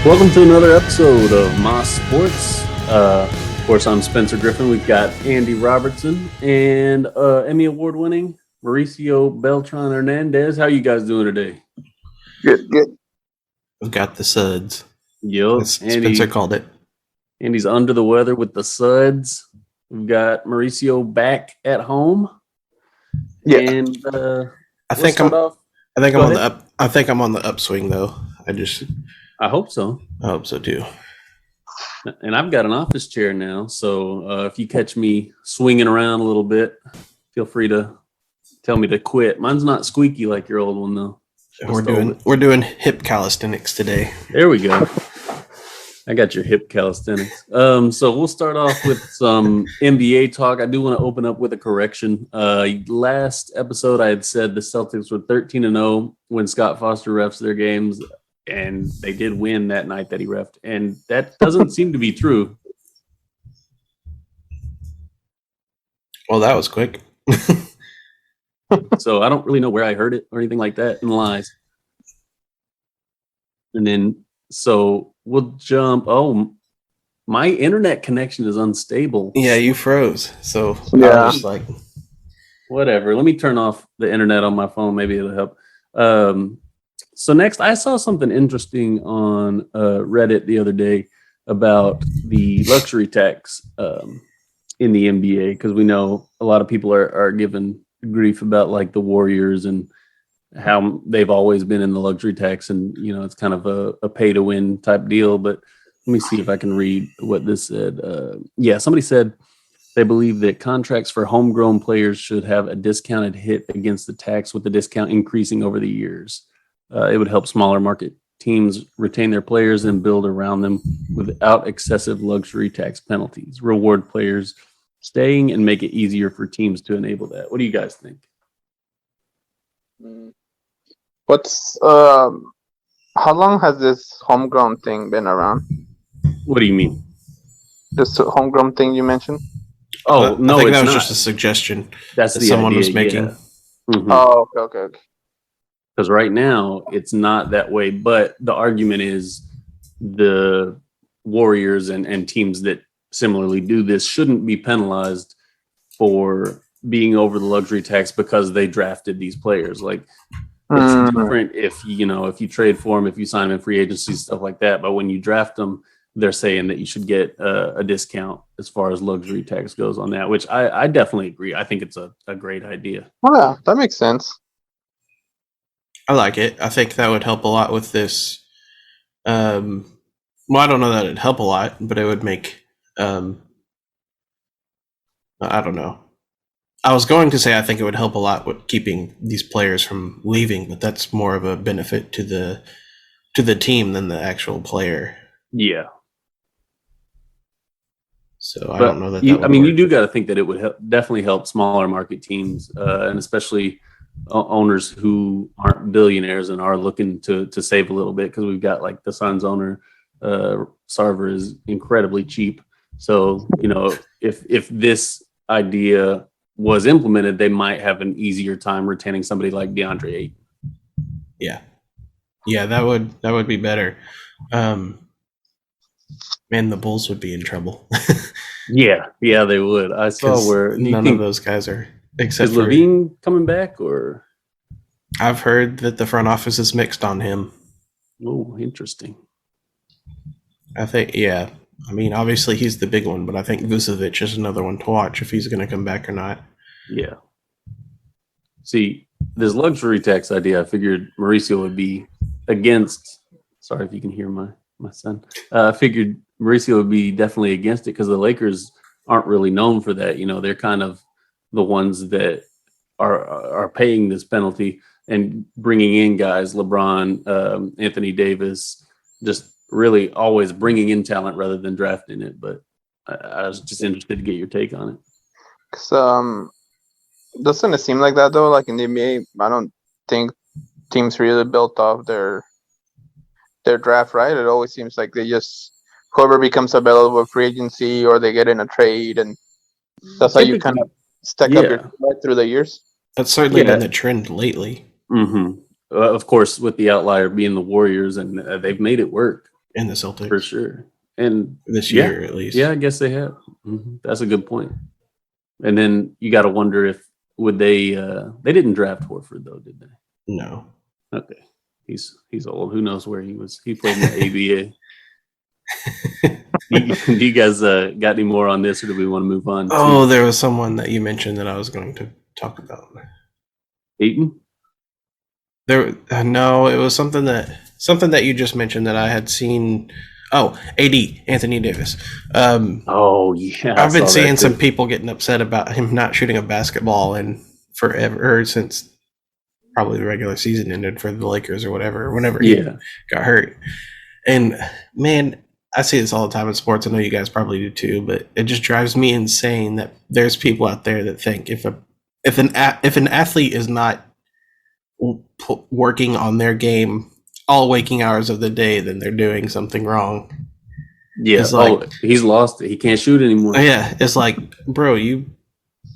Welcome to another episode of Moss Sports. Of course, I'm Spencer Griffin. We've got Andy Robertson and Emmy Award-winning Mauricio Beltran Hernandez. How are you guys doing today? Good. We've got the suds. Yo, Spencer called it. Andy's under the weather with the suds. We've got Mauricio back at home. Yeah, and I think I'm on the upswing though. I hope so. I hope so too. And I've got an office chair now, so if you catch me swinging around a little bit, feel free to tell me to quit. Mine's not squeaky like your old one though. We're doing hip calisthenics today. There we go. I got your hip calisthenics. So we'll start off with some NBA talk. I do want to open up with a correction. Last episode, I had said the Celtics were 13-0 when Scott Foster refs their games. And they did win that night that he reffed. And that doesn't seem to be true. Well, that was quick. So I don't really know where I heard it or anything like that in lies. And then, so we'll jump. Oh, my internet connection is unstable. Yeah, you froze. So Yeah. I was like, Whatever. Let me turn off the internet on my phone. Maybe it'll help. So next, I saw something interesting on Reddit the other day about the luxury tax in the NBA, because we know a lot of people are giving grief about like the Warriors and how they've always been in the luxury tax, and you know it's kind of a pay to win type deal. But let me see if I can read what this said. Somebody said they believe that contracts for homegrown players should have a discounted hit against the tax, with the discount increasing over the years. It would help smaller market teams retain their players and build around them without excessive luxury tax penalties. Reward players staying and make it easier for teams to enable that. What do you guys think? What's how long has this homegrown thing been around? What do you mean? This homegrown thing you mentioned? Oh, no, I think it's that was not. just a suggestion That's that the someone idea, was making. yeah. Mm-hmm. Oh, okay. Because right now it's not that way, but the argument is the Warriors and teams that similarly do this shouldn't be penalized for being over the luxury tax because they drafted these players. Like it's different if you trade for them, if you sign them in free agency, stuff like that. But when you draft them, they're saying that you should get a discount as far as luxury tax goes on that, which I definitely agree. I think it's a great idea. Oh, yeah, that makes sense. I like it. I think that would help a lot with this. Well, I don't know that it'd help a lot, but it would make. I don't know. I was going to say I think it would help a lot with keeping these players from leaving, but that's more of a benefit to the team than the actual player. Yeah. So I don't know that. You do got to think that it would definitely help smaller market teams, and especially owners who aren't billionaires and are looking to save a little bit, because we've got like the Suns owner, Sarver is incredibly cheap. So, you know, if this idea was implemented, they might have an easier time retaining somebody like DeAndre Ayton. Yeah, that would be better. Man, the Bulls would be in trouble. Yeah, they would. I saw where none of those guys are. Except is Levine coming back, or? I've heard that the front office is mixed on him. Oh, interesting. I think, yeah. I mean, obviously he's the big one, but I think Vucevic is another one to watch if he's going to come back or not. Yeah. See, this luxury tax idea, I figured Mauricio would be against. Sorry if you can hear my son. I figured Mauricio would be definitely against it because the Lakers aren't really known for that. You know, they're kind of the ones that are paying this penalty. and bringing in guys, LeBron, Anthony Davis, just really always bringing in talent rather than drafting it. But I was just interested to get your take on it. 'Cause, doesn't it seem like that though? Like in the NBA, I don't think teams really built off their draft, right? It always seems like they just whoever becomes available for free agency or they get in a trade, and that's how you kind of stack up your team right through the years. That's certainly been the trend lately. Mm-hmm. Of course, with the outlier being the Warriors, and they've made it work. And the Celtics. For sure. And this year, at least. Yeah, I guess they have. Mm-hmm. That's a good point. And then you got to wonder if they didn't draft Horford though, did they? No. Okay. He's old. Who knows where he was? He played in the ABA. Do you guys got any more on this, or do we want to move on? Oh, there was someone that you mentioned that I was going to talk about. Ayton? No, it was something that you just mentioned that I had seen. Oh, AD, Anthony Davis. I've been seeing some people getting upset about him not shooting a basketball in forever, since probably the regular season ended for the Lakers or whatever, whenever he got hurt. And man, I see this all the time in sports. I know you guys probably do too, but it just drives me insane that there's people out there that think if an athlete is not working on their game all waking hours of the day, then they're doing something wrong. Yeah, he's lost it. He can't shoot anymore. Yeah, it's like, bro, you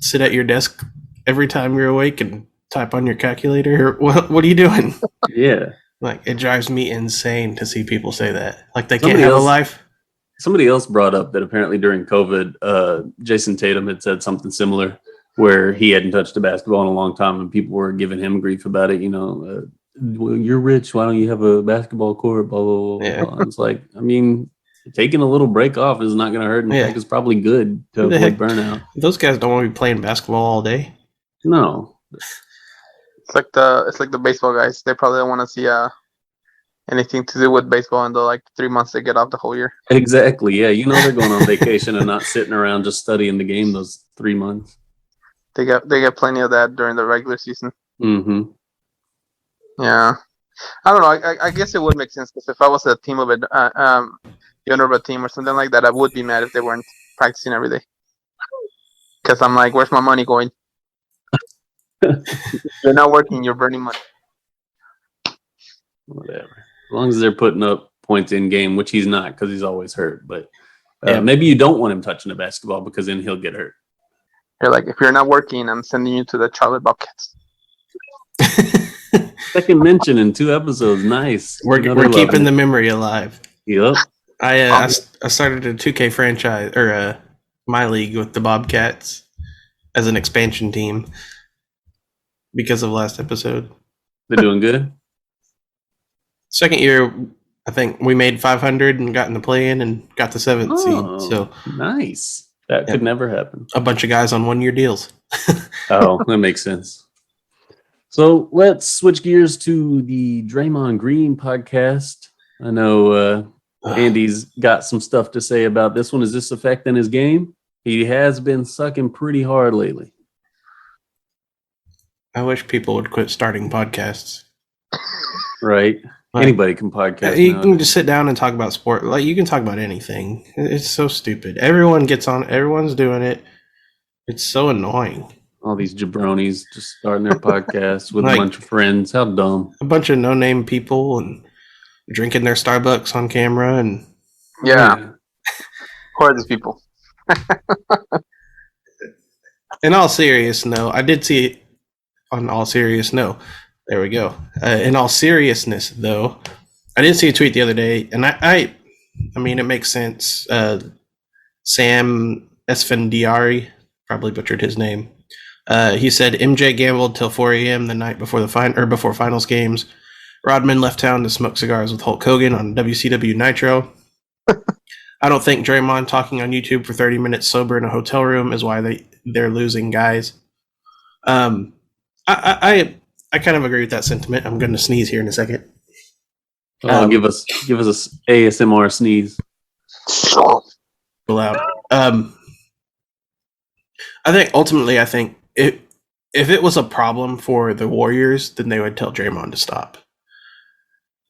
sit at your desk every time you're awake and type on your calculator. What are you doing? Yeah. Like, it drives me insane to see people say that. Like, they can't have a life. Somebody else brought up that apparently during COVID, Jason Tatum had said something similar, where he hadn't touched a basketball in a long time, and people were giving him grief about it. Well, you're rich. Why don't you have a basketball court? Blah, blah, blah, yeah. blah. It's like, I mean, taking a little break off is not going to hurt. In fact, it's probably good to avoid burnout. Those guys don't want to be playing basketball all day. No. It's like the baseball guys. They probably don't want to see anything to do with baseball in the 3 months they get off the whole year. Exactly. Yeah, they're going on vacation and not sitting around just studying the game those 3 months. They get plenty of that during the regular season. Mm-hmm. Yeah, I don't know. I guess it would make sense, because if I was a team of the owner of a team or something like that, I would be mad if they weren't practicing every day. Because I'm like, where's my money going? You're not working. You're burning money. Whatever. As long as they're putting up points in game, which he's not, because he's always hurt. But maybe you don't want him touching the basketball, because then he'll get hurt. You're like, if you're not working, I'm sending you to the Charlotte Bobcats. Second mention in 2 episodes. Nice. We're keeping the memory alive. Yep. I started a 2K franchise, or my league, with the Bobcats as an expansion team because of last episode. They're doing good. Second year, I think we made 500 and got in the play-in and got the 7th seed. So nice. That could never happen. A bunch of guys on 1-year deals. Oh, that makes sense. So let's switch gears to the Draymond Green podcast. I know Andy's got some stuff to say about this one. Is this affecting his game? He has been sucking pretty hard lately. I wish people would quit starting podcasts. Right. Anybody can podcast. You can just sit down and talk about sport. Like, you can talk about anything. It's so stupid. Everyone gets on. Everyone's doing it. It's so annoying. All these jabronis just starting their podcasts with a bunch of friends. How dumb. A bunch of no-name people and drinking their Starbucks on camera. And yeah. Who are these people? In all seriousness, no. I did see on all seriousness, no. There we go. In all seriousness, though, I did see a tweet the other day, and I mean, it makes sense. Sam Esfandiari, probably butchered his name. He said MJ gambled till 4 a.m. the night before before finals games. Rodman left town to smoke cigars with Hulk Hogan on WCW Nitro. I don't think Draymond talking on YouTube for 30 minutes sober in a hotel room is why they're losing, guys. I kind of agree with that sentiment. I'm going to sneeze here in a second. Give us a ASMR sneeze. Loud. I think ultimately, if it was a problem for the Warriors, then they would tell Draymond to stop.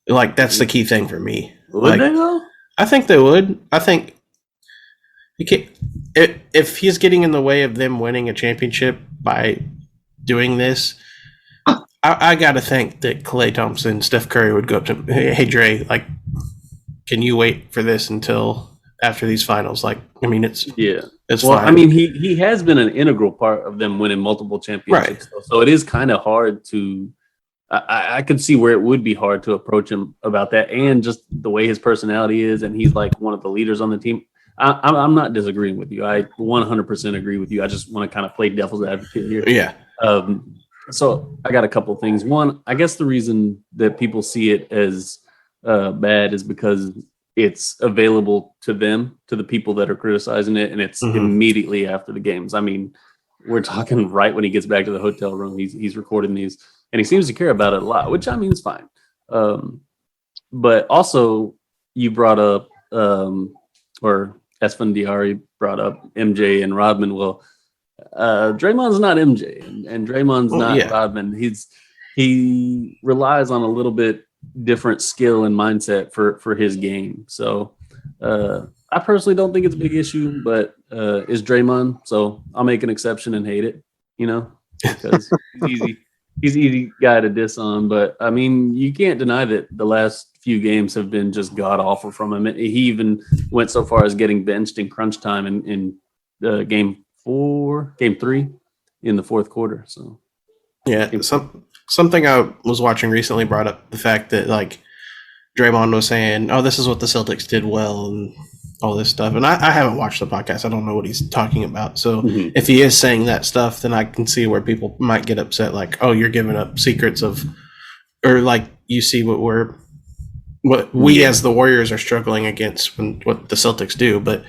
Like, that's the key thing for me. Would they though? I think they would. I think if he's getting in the way of them winning a championship by doing this, I got to think that Klay Thompson, Steph Curry would go up to him, hey Dre, like, can you wait for this until after these finals? Like, I mean, it's well, fine. I mean, he has been an integral part of them winning multiple championships, right? So it is kind of hard to. I could see where it would be hard to approach him about that, and just the way his personality is, and he's like one of the leaders on the team. I'm not disagreeing with you. I 100% agree with you. I just want to kind of play devil's advocate here. Yeah. So I got a couple of things. One, I guess the reason that people see it as bad is because it's available to them, to the people that are criticizing it, and it's immediately after the games. I mean, we're talking right when he gets back to the hotel room. He's recording these. And he seems to care about it a lot, which I mean is fine. But also, you brought up, or Esfandiari brought up MJ and Rodman. Well, Draymond's not MJ, and Draymond's not Rodman. He relies on a little bit different skill and mindset for his game. So I personally don't think it's a big issue, but is Draymond. So I'll make an exception and hate it, because it's easy. He's an easy guy to diss on, but I mean, you can't deny that the last few games have been just god awful from him. He even went so far as getting benched in crunch time in game 3 in the fourth quarter. So, yeah, something I was watching recently brought up the fact that like Draymond was saying, "Oh, this is what the Celtics did well," and all this stuff. And I haven't watched the podcast. I don't know what he's talking about. So if he is saying that stuff, then I can see where people might get upset. Like, oh, you're giving up secrets of, or like you see what we as the Warriors are struggling against when what the Celtics do. But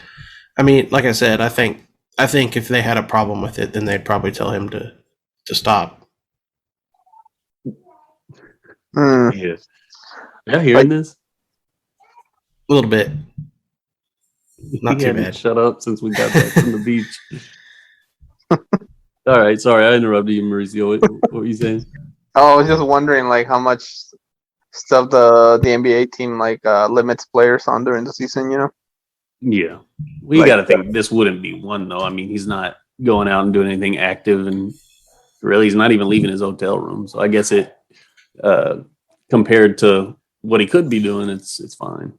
I mean, like I said, I think if they had a problem with it, then they'd probably tell him to stop. Yes. Yeah, hearing this? A little bit. Not too bad. Shut up since we got back from the beach. All right, sorry, I interrupted you, Mauricio. What were you saying? Oh, I was just wondering, like, how much stuff the NBA team limits players on during the season. Yeah, we got to think this wouldn't be one though. I mean, he's not going out and doing anything active, and really, he's not even leaving his hotel room. So I guess it, compared to what he could be doing, it's fine.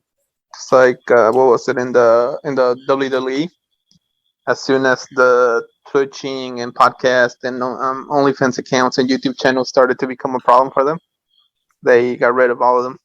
It's like what was it in the WWE? As soon as the Twitching and podcast and OnlyFans accounts and YouTube channels started to become a problem for them, they got rid of all of them.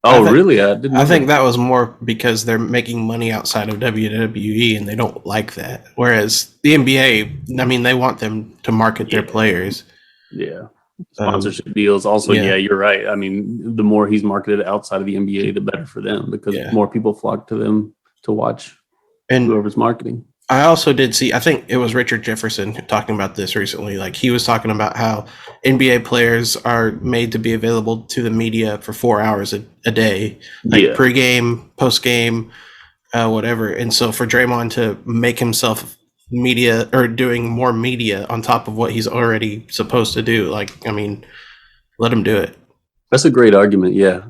Oh, really? I think that was more because they're making money outside of WWE and they don't like that. Whereas the NBA, I mean, they want them to market their players. Yeah. Sponsorship deals. Also, you're right. I mean, the more he's marketed outside of the NBA, the better for them, because more people flock to them to watch and whoever's marketing. I also did see, I think it was Richard Jefferson talking about this recently. Like, he was talking about how NBA players are made to be available to the media for 4 hours a day, like pregame, postgame, whatever. And so for Draymond to make himself media or doing more media on top of what he's already supposed to do, like, I mean, let him do it. That's a great argument. Yeah.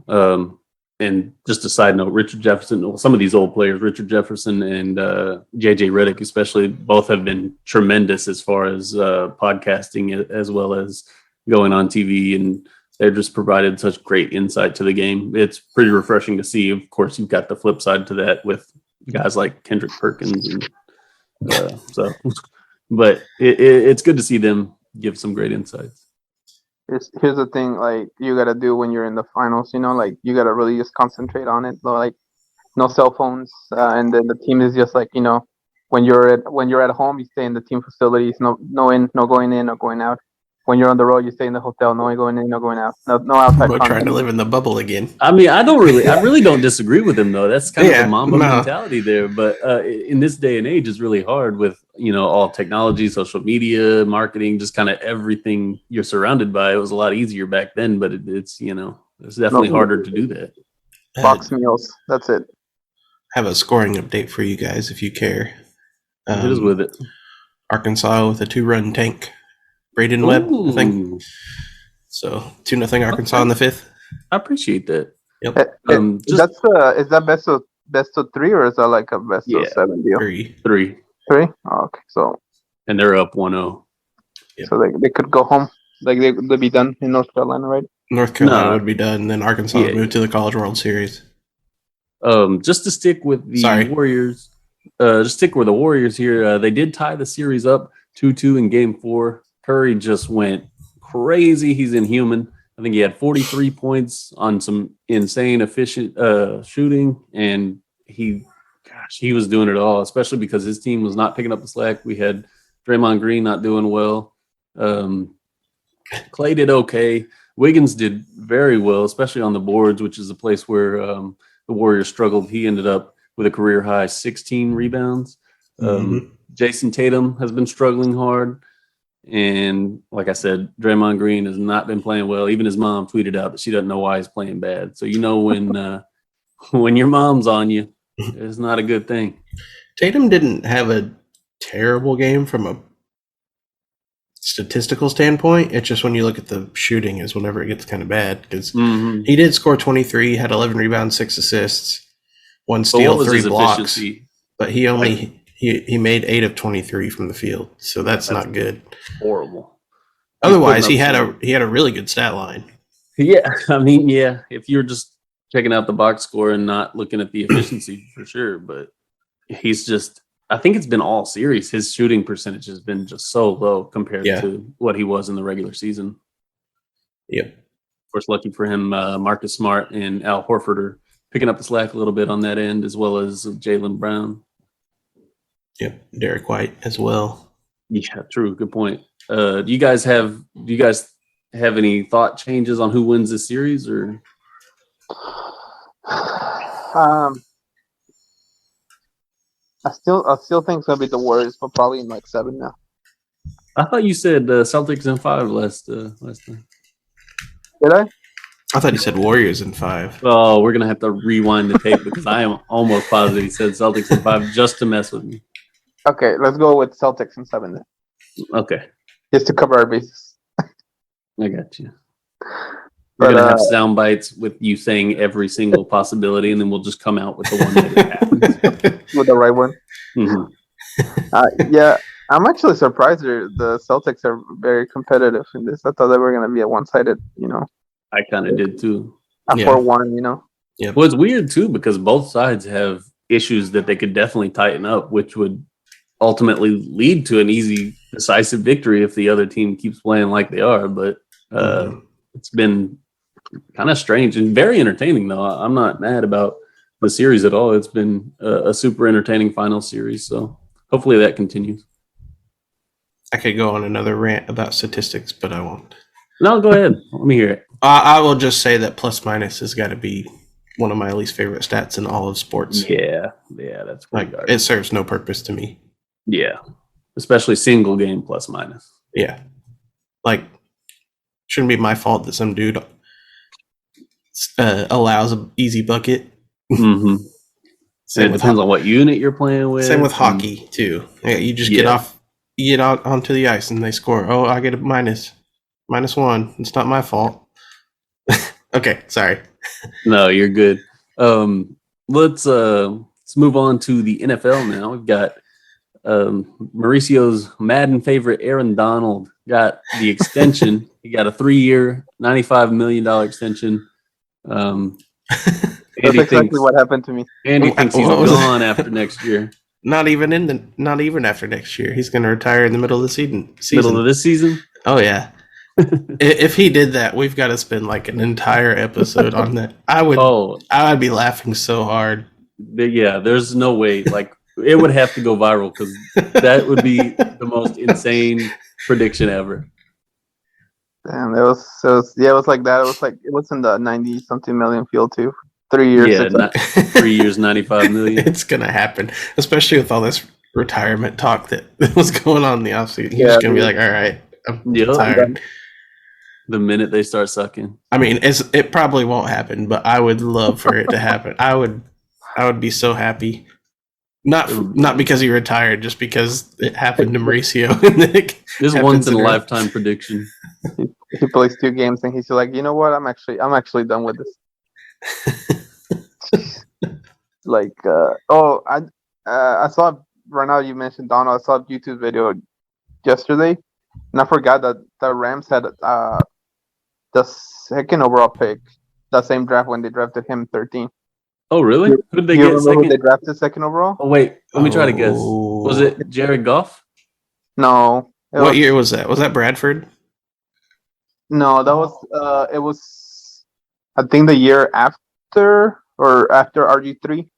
And just a side note, Richard Jefferson, some of these old players, Richard Jefferson and JJ Redick especially, both have been tremendous as far as podcasting as well as going on TV, and they've just provided such great insight to the game. It's pretty refreshing to see. Of course, you've got the flip side to that with guys like Kendrick Perkins and but it's good to see them give some great insights. Here's the thing, like, you gotta do when you're in the finals, like, you gotta really just concentrate on it, like, no cell phones, and then the team is just like, when you're at home, you stay in the team facilities, no going in, no going out. When you're on the road, you stay in the hotel, no going in, no going out, no outside. We're trying to live in the bubble again. I mean, I really don't disagree with him though. That's kind of the Mamba mentality there. But in this day and age, it's really hard with all technology, social media, marketing, just kind of everything you're surrounded by. It was a lot easier back then, but it's definitely harder to do that. Box meals, that's it. Have a scoring update for you guys if you care. It is with it. Arkansas with a 2-run tank. Braden Webb, I think. So 2-0 Arkansas in the 5th. I appreciate that. Yep. Is that best of 3 or is that like a best of 7 deal? 3. 3? Oh, okay. So and they're up 1-0. Yep. So they could go home. Like they'd be done in North Carolina, right? North Carolina would be done, and then Arkansas would move to the College World Series. Just to stick with the Warriors, just stick with the Warriors here. They did tie the series up 2-2 in Game 4. Curry just went crazy. He's inhuman. I think he had 43 points on some insane efficient shooting, and he was doing it all, especially because his team was not picking up the slack. We had Draymond Green not doing well. Clay did okay. Wiggins did very well, especially on the boards, which is a place where the Warriors struggled. He ended up with a career high 16 rebounds. Jason Tatum has been struggling hard. And like I said, Draymond Green has not been playing well. Even his mom tweeted out that she doesn't know why he's playing bad. So when your mom's on you, it's not a good thing. Tatum didn't have a terrible game from a statistical standpoint. It's just when you look at the shooting is whenever it gets kind of bad, because he did score 23, had 11 rebounds, 6 assists, 1 steal, 3 blocks. But he only he made 8 of 23 from the field, so that's not good. Horrible. Otherwise, he had a really good stat line. Yeah, I mean, if you're just checking out the box score and not looking at the efficiency for sure, but he's just. I think it's been all series. His shooting percentage has been just so low compared to what he was in the regular season. Yep. Of course, lucky for him, Marcus Smart and Al Horford are picking up the slack a little bit on that end, as well as Jaylen Brown. Yep, Derek White as well. Yeah, true. Good point. Do you guys have any thought changes on who wins this series, or? I still think it's gonna be the Warriors, but probably in like 7 now. I thought you said Celtics in 5 last time. Did I? I thought you said Warriors in 5. Oh, we're gonna have to rewind the tape because I am almost positive he said Celtics in 5 just to mess with me. Okay, let's go with Celtics in 7 then. Okay. Just to cover our bases. I got you. We're going to have sound bites with you saying every single possibility, and then we'll just come out with the one that happens. With the right one? Mm-hmm. Yeah, I'm actually surprised the Celtics are very competitive in this. I thought they were going to be a one-sided, I kind of did too. A 4-1, Yeah. Well, it's weird too because both sides have issues that they could definitely tighten up, which would ultimately lead to an easy, decisive victory if the other team keeps playing like they are. But it's been kind of strange and very entertaining, though. I'm not mad about the series at all. It's been a super entertaining final series, so hopefully that continues. I could go on another rant about statistics, but I won't. No, go ahead. Let me hear it. I will just say that plus minus has got to be one of my least favorite stats in all of sports. Yeah, that's like it serves no purpose to me. Yeah, especially single game plus minus. Yeah, like shouldn't be my fault that some dude allows an easy bucket. Mm-hmm. It depends on what unit you're playing with. Same with hockey too. Yeah, you just get out onto the ice and they score. Oh, I get a -1. It's not my fault. Okay, sorry. No, you're good. Let's move on to the NFL now. We've got Mauricio's Madden favorite Aaron Donald got the extension. He got a 3-year, $95 million extension. That's exactly what happened to me. Andy thinks he's gone after next year. Not even after next year. He's going to retire in the middle of the season. Middle of this season? Oh yeah. If he did that, we've got to spend like an entire episode on that. I would be laughing so hard. Yeah, there's no way. Like it would have to go viral because that would be the most insane prediction ever. Damn, it was like that. It was in the 90-something million field too. 3 years. Yeah, 3 years, 95 million. It's gonna happen, especially with all this retirement talk that was going on in the offseason. He's just gonna be like, all right, I'm tired. The minute they start sucking. I mean, it probably won't happen, but I would love for it to happen. I would be so happy. Not because he retired, just because it happened to Mauricio. This once in a lifetime prediction. He plays 2 games and he's like, you know what? I'm actually done with this. Like, I saw right now. You mentioned Donald. I saw a YouTube video yesterday, and I forgot that the Rams had the second overall pick, the same draft when they drafted him 13. Oh, really? Who did they You get remember second? who they drafted second overall? Oh, wait. Let me try to guess. Was it Jared Goff? No. What year was that? Was that Bradford? No, that was it was I think the year after RG3.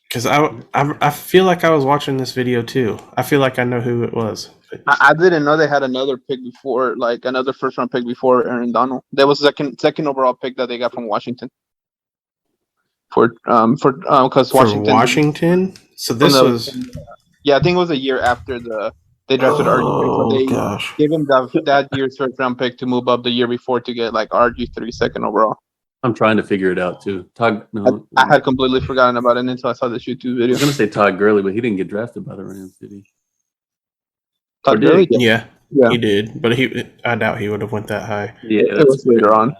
Because I feel like I was watching this video too. I feel like I know who it was. I didn't know they had another pick before, like another first round pick before Aaron Donald. There was a second overall pick that they got from Washington. Because Washington. So this was. Yeah, I think it was a year after they drafted RG3. So they gave him that year's first round pick to move up the year before to get like RG3 second overall. I'm trying to figure it out too. Todd, no, I had completely forgotten about it until I saw this YouTube video. I was gonna say Todd Gurley, but he didn't get drafted by the Rams, did he? Todd Gurley? Yeah, he did, but I doubt he would have went that high. Yeah, it was later on.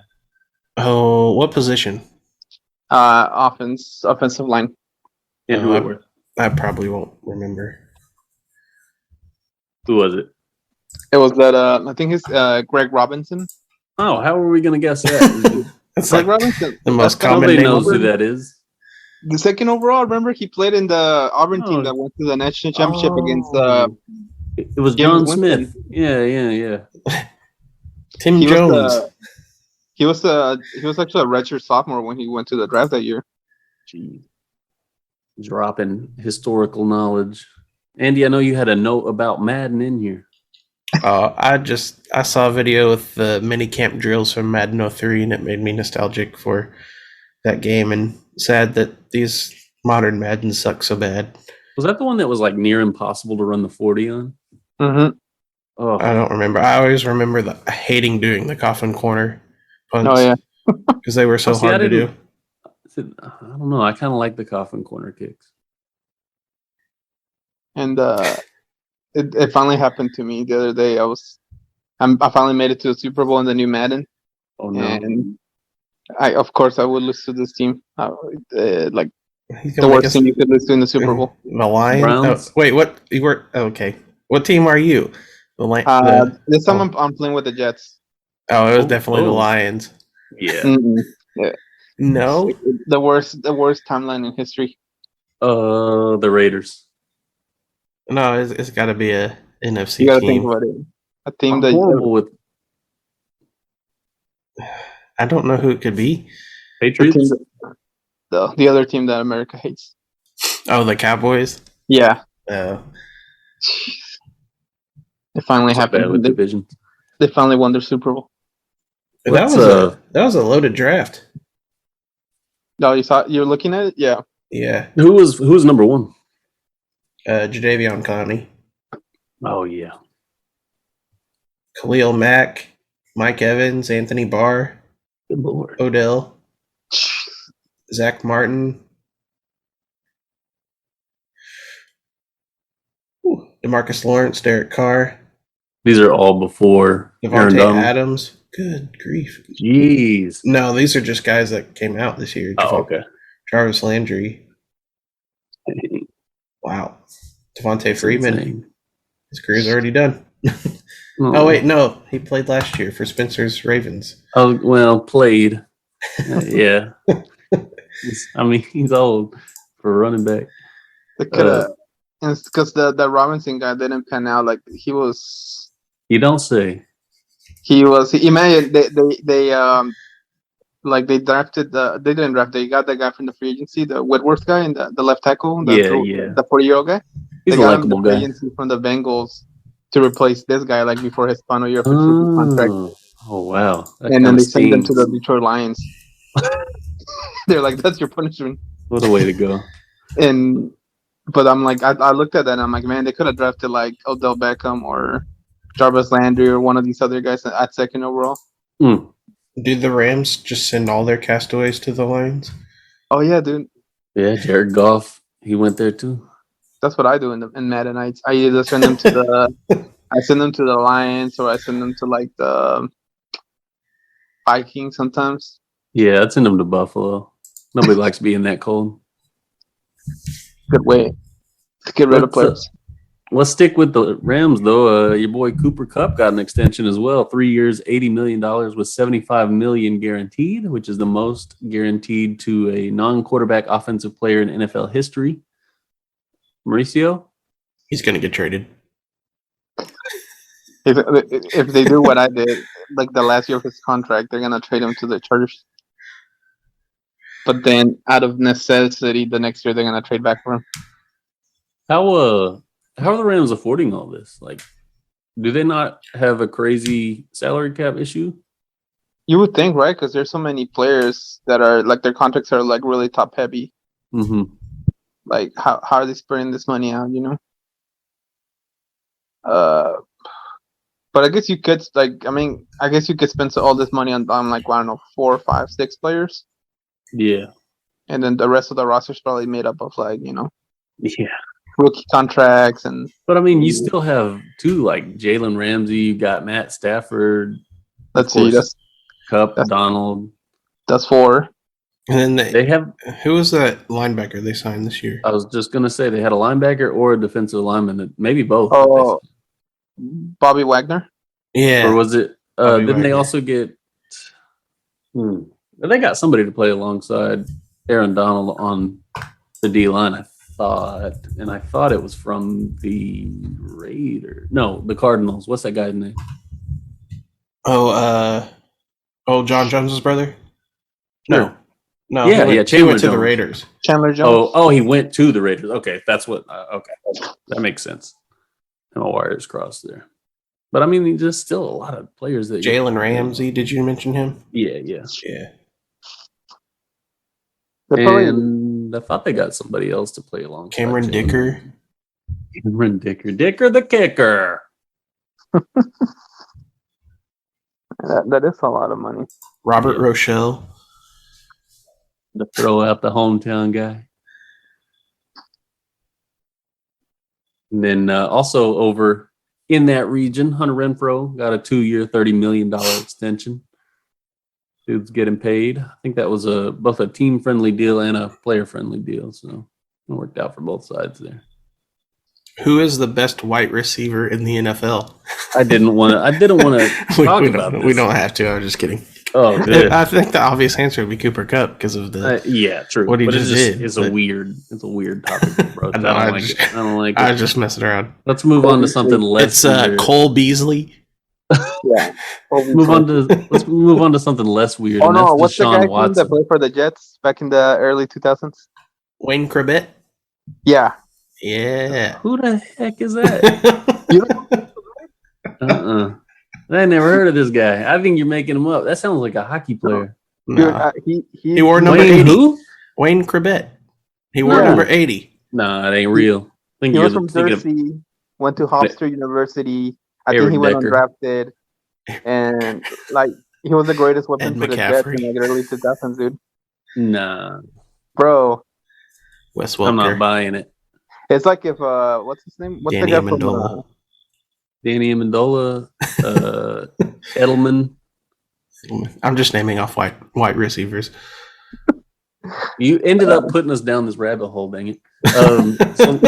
Oh, what position? Offensive line. Yeah, I probably won't remember. Who was it? It was that. I think it's Greg Robinson. Oh, how are we gonna guess that? It's like Robinson. The most common nobody name. knows who that is. The second overall, remember he played in the Auburn team that went to the national championship against. It was John Smith. Yeah. Tim Jones. He was actually a redshirt sophomore when he went to the draft that year. Gee. Dropping historical knowledge. Andy, I know you had a note about Madden in here. I saw a video with the mini camp drills from Madden 03, and it made me nostalgic for that game, and sad that these modern Maddens suck so bad. Was that the one that was like near impossible to run the 40 on? Mm-hmm. Oh, I don't remember. I always remember hating doing the coffin corner punts. Oh yeah, because they were so hard to do. I don't know. I kind of like the coffin corner kicks. And it finally happened to me the other day. I finally made it to the Super Bowl in the new Madden. Oh no! And I would lose to this team. Like the worst team you could lose to in the Super Bowl. The Lions. Oh, wait, what? You were okay. What team are you? The Lions. This time I'm playing with the Jets. Oh, it was definitely the Lions. Yeah. Mm-hmm. Yeah. No. The worst timeline in history. The Raiders. No, it's got to be a NFC you gotta team. Think about it. A team I'm that horrible with. I don't know who it could be. Patriots. The other team that America hates. Oh, the Cowboys. Yeah. Oh. It finally happened with division. They finally won their Super Bowl. That was a loaded draft. No, you're looking at it? Yeah. Yeah. Who was number one? Jadeveon Clowney. Oh yeah. Khalil Mack, Mike Evans, Anthony Barr, good Lord. Odell, Zach Martin, DeMarcus Lawrence, Derek Carr. These are all before Devontae Adams. Good grief. Jeez. No, these are just guys that came out this year. Oh, okay. Jarvis Landry. Wow. Devontae Freeman. Insane. His career's already done. Oh, wait, no. He played last year for Spencer's Ravens. Oh, well, played. Yeah. He's old for a running back. Because the Robinson guy didn't pan out. Like, he was... You don't say. Imagine they drafted they didn't draft. They got that guy from the free agency, the Whitworth guy, and the left tackle, the 40-year-old guy. He's a likable guy. From the Bengals to replace this guy, like before his final year of his contract. Oh wow! And then they sent them to the Detroit Lions. They're like, "That's your punishment." What a way to go! But I'm like, I looked at that and I'm like, man, they could have drafted like Odell Beckham or Jarvis Landry or one of these other guys at second overall. Did the Rams just send all their castaways to the Lions? Oh yeah, dude. Yeah, Jared Goff, he went there too. That's what I do in Madden. I either send them to the Lions, or I send them to like the Vikings sometimes. Yeah, I'd send them to Buffalo. Nobody likes being that cold. Good way to get rid of players. Let's stick with the Rams, though. Your boy Cooper Kupp got an extension as well. 3 years, $80 million with $75 million guaranteed, which is the most guaranteed to a non-quarterback offensive player in NFL history. Mauricio? He's going to get traded. If they do what I did, like the last year of his contract, they're going to trade him to the Chargers. But then, out of necessity, the next year they're going to trade back for him. How are the Rams affording all this? Like, do they not have a crazy salary cap issue? You would think, right? Because there's so many players that are like their contracts are like really top heavy. Mm-hmm. Like, how are they spreading this money out? You know. But I guess you could I guess you could spend all this money on like, I don't know, 4, 5, 6 players. Yeah. And then the rest of the roster is probably made up of like, Yeah. rookie contracts But I mean, you still have two, like Jalen Ramsey. You got Matt Stafford. Let's see, that's Kupp, Donald. That's 4. And then they have. Who was that linebacker they signed this year? I was just gonna say they had a linebacker or a defensive lineman, maybe both. Oh, Bobby Wagner. Yeah. Or was it? Didn't they also get? They got somebody to play alongside Aaron Donald on the D line. I thought it was from the Raiders. No, the Cardinals. What's that guy's name? John Jones's brother? No. Yeah, he went to the Raiders. Chandler Jones. Oh, he went to the Raiders. Okay, that's what. Okay, that makes sense. And my wires crossed there. But I mean, there's still a lot of players that. Jalen Ramsey, did you mention him? Yeah. And I thought they got somebody else to play along. Cameron Dicker. Dicker the kicker. that is a lot of money. Robert Rochelle. To throw out the hometown guy. And then also over in that region, Hunter Renfrow got a 2-year, $30 million extension. Dude's getting paid. I think that was both a team-friendly deal and a player-friendly deal. So it worked out for both sides there. Who is the best wide receiver in the NFL? I didn't want to talk about this. We don't have to. I was just kidding. Oh, good. I think the obvious answer would be Cooper Kupp because of the true. What he just did. It's a weird topic, bro. I don't like it. I was just messing around. Let's move on to something less. It's Cole Beasley. Yeah. Let's move on to something less weird. Oh no, what's the guy that played for the Jets back in the early 2000s? Wayne Corbett. Yeah. Yeah. Who the heck is that? I never heard of this guy. I think you're making him up. That sounds like a hockey player. No. He wore number 80. Who? Wayne Corbett. He wore number 80. Nah, it ain't real. I think he was from Jersey, went to Hofstra University. I think he went undrafted. And like he was the greatest weapon for the Jets in like early 2000s, dude. Nah. Bro. Wes Welker. I'm not buying it. It's like if what's his name? What's Danny the guy Amendola. from Danny Amendola, Edelman. I'm just naming off white receivers. You ended up putting us down this rabbit hole, dang it. So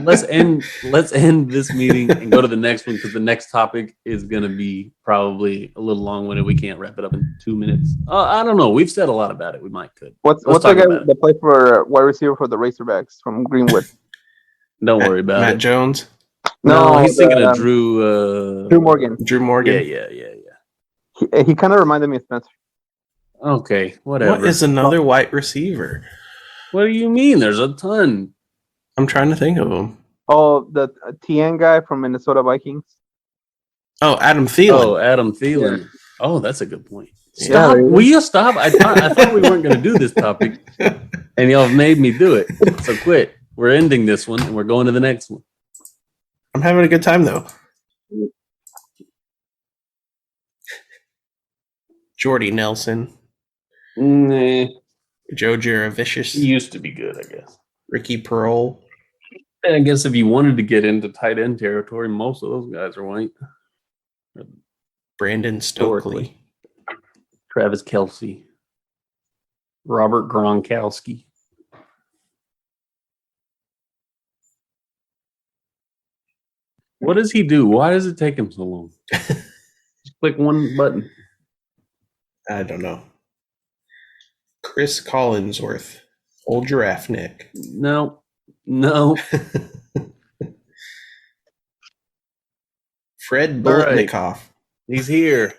let's end this meeting and go to the next one because the next topic is going to be probably a little long-winded. We can't wrap it up in 2 minutes. I don't know. We've said a lot about it. We could. What's the guy that played for wide receiver for the Razorbacks from Greenwood? Don't worry about Matt it. Jones? No, he's thinking of Drew Morgan. Drew Morgan? Yeah. He kind of reminded me of Spencer. Okay, whatever. What is another white receiver? What do you mean? There's a ton. I'm trying to think of them. Oh, the TN guy from Minnesota Vikings. Oh, Adam Thielen. Oh, Adam Thielen. Yeah. Oh, that's a good point. Stop. Will you stop? I thought we weren't going to do this topic, and y'all have made me do it. So quit. We're ending this one, and we're going to the next one. I'm having a good time, though. Jordy Nelson. Nah. Joe Juravicius. He used to be good, I guess. Ricky Pearl. And I guess if you wanted to get into tight end territory, most of those guys are white. Brandon Stokely, Travis Kelce, Robert Gronkowski. What does he do? Why does it take him so long? Just click one button. I don't know. Chris Collinsworth, old giraffe neck. No. Fred Boltnikoff. Right. He's here.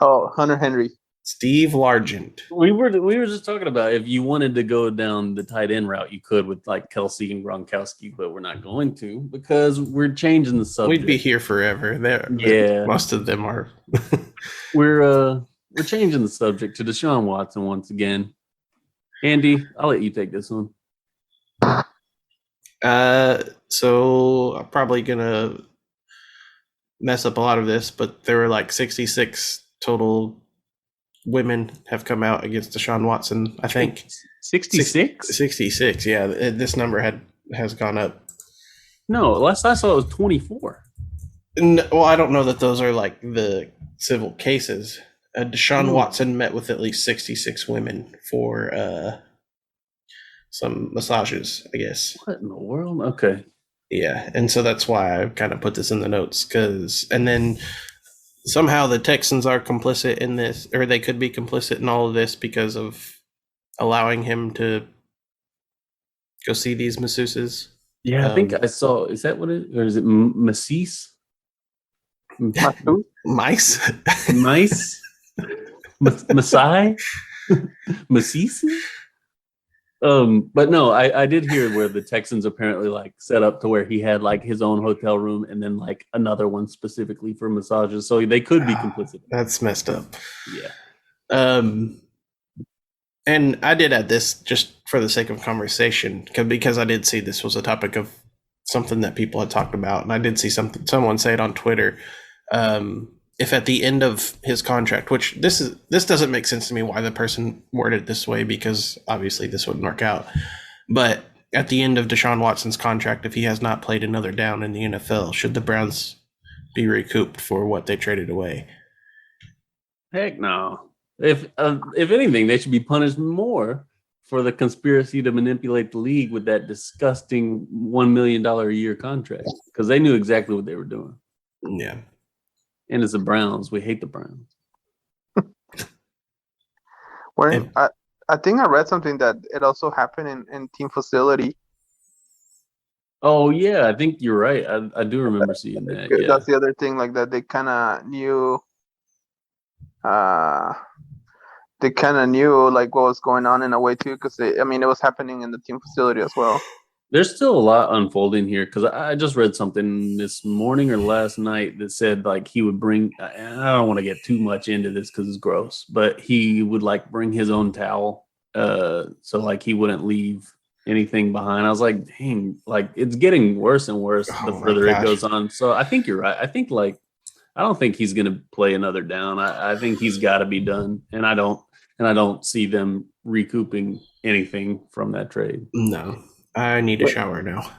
Oh, Hunter Henry. Steve Largent. We were just talking about if you wanted to go down the tight end route, you could with like Kelce and Gronkowski, but we're not going to because we're changing the subject. We'd be here forever. Most of them are. We're changing the subject to Deshaun Watson once again. Andy, I'll let you take this one. So I'm probably gonna mess up a lot of this, but there were like 66 total women have come out against Deshaun Watson, I think. 66? 66, yeah. This number has gone up. No, last I saw it was 24. Well, I don't know that those are like the civil cases. Deshaun Watson met with at least 66 women for some massages, I guess. What in the world? Okay. Yeah, and so that's why I kind of put this in the notes, and then somehow the Texans are complicit in this, or they could be complicit in all of this because of allowing him to go see these masseuses. Yeah, I think I saw. Is that what it? Or is it masseuse? Mice? Mice? Masai? Masseuse? But no, I did hear where the Texans apparently like set up to where he had like his own hotel room and then like another one specifically for massages. So they could be complicit. That's messed up. Yeah. And I did add this just for the sake of conversation because I did see this was a topic of something that people had talked about, and I did see someone say it on Twitter. If at the end of his contract, which this doesn't make sense to me why the person worded it this way, because obviously this wouldn't work out. But at the end of Deshaun Watson's contract, if he has not played another down in the NFL, should the Browns be recouped for what they traded away? Heck no. If anything, they should be punished more for the conspiracy to manipulate the league with that disgusting $1 million a year contract, because they knew exactly what they were doing. Yeah. And it's the Browns. We hate the Browns. I think I read something that it also happened in team facility. Oh yeah, I think you're right. I do remember seeing that. Yeah. That's the other thing, like that they kind of knew. They kind of knew like what was going on in a way too, because it was happening in the team facility as well. There's still a lot unfolding here, because I just read something this morning or last night that said like he would bring. I don't want to get too much into this because it's gross, but he would like bring his own towel, so like he wouldn't leave anything behind. I was like, dang, like it's getting worse and worse the further it goes on. So I think you're right. I think like I don't think he's going to play another down. I think he's got to be done, and I don't see them recouping anything from that trade. No. I need a shower now.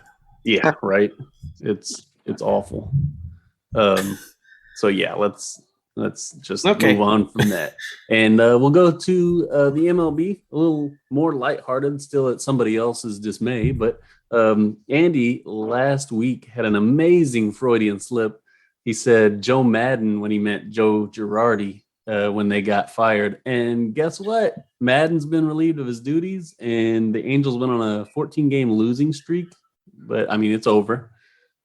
Yeah, right. It's awful. So yeah, let's just move on from that, and we'll go to the MLB. A little more lighthearted, still at somebody else's dismay. But Andy last week had an amazing Freudian slip. He said Joe Madden when he meant Joe Girardi. When they got fired. And guess what? Madden's been relieved of his duties, and the Angels went on a 14-game losing streak. But, I mean, it's over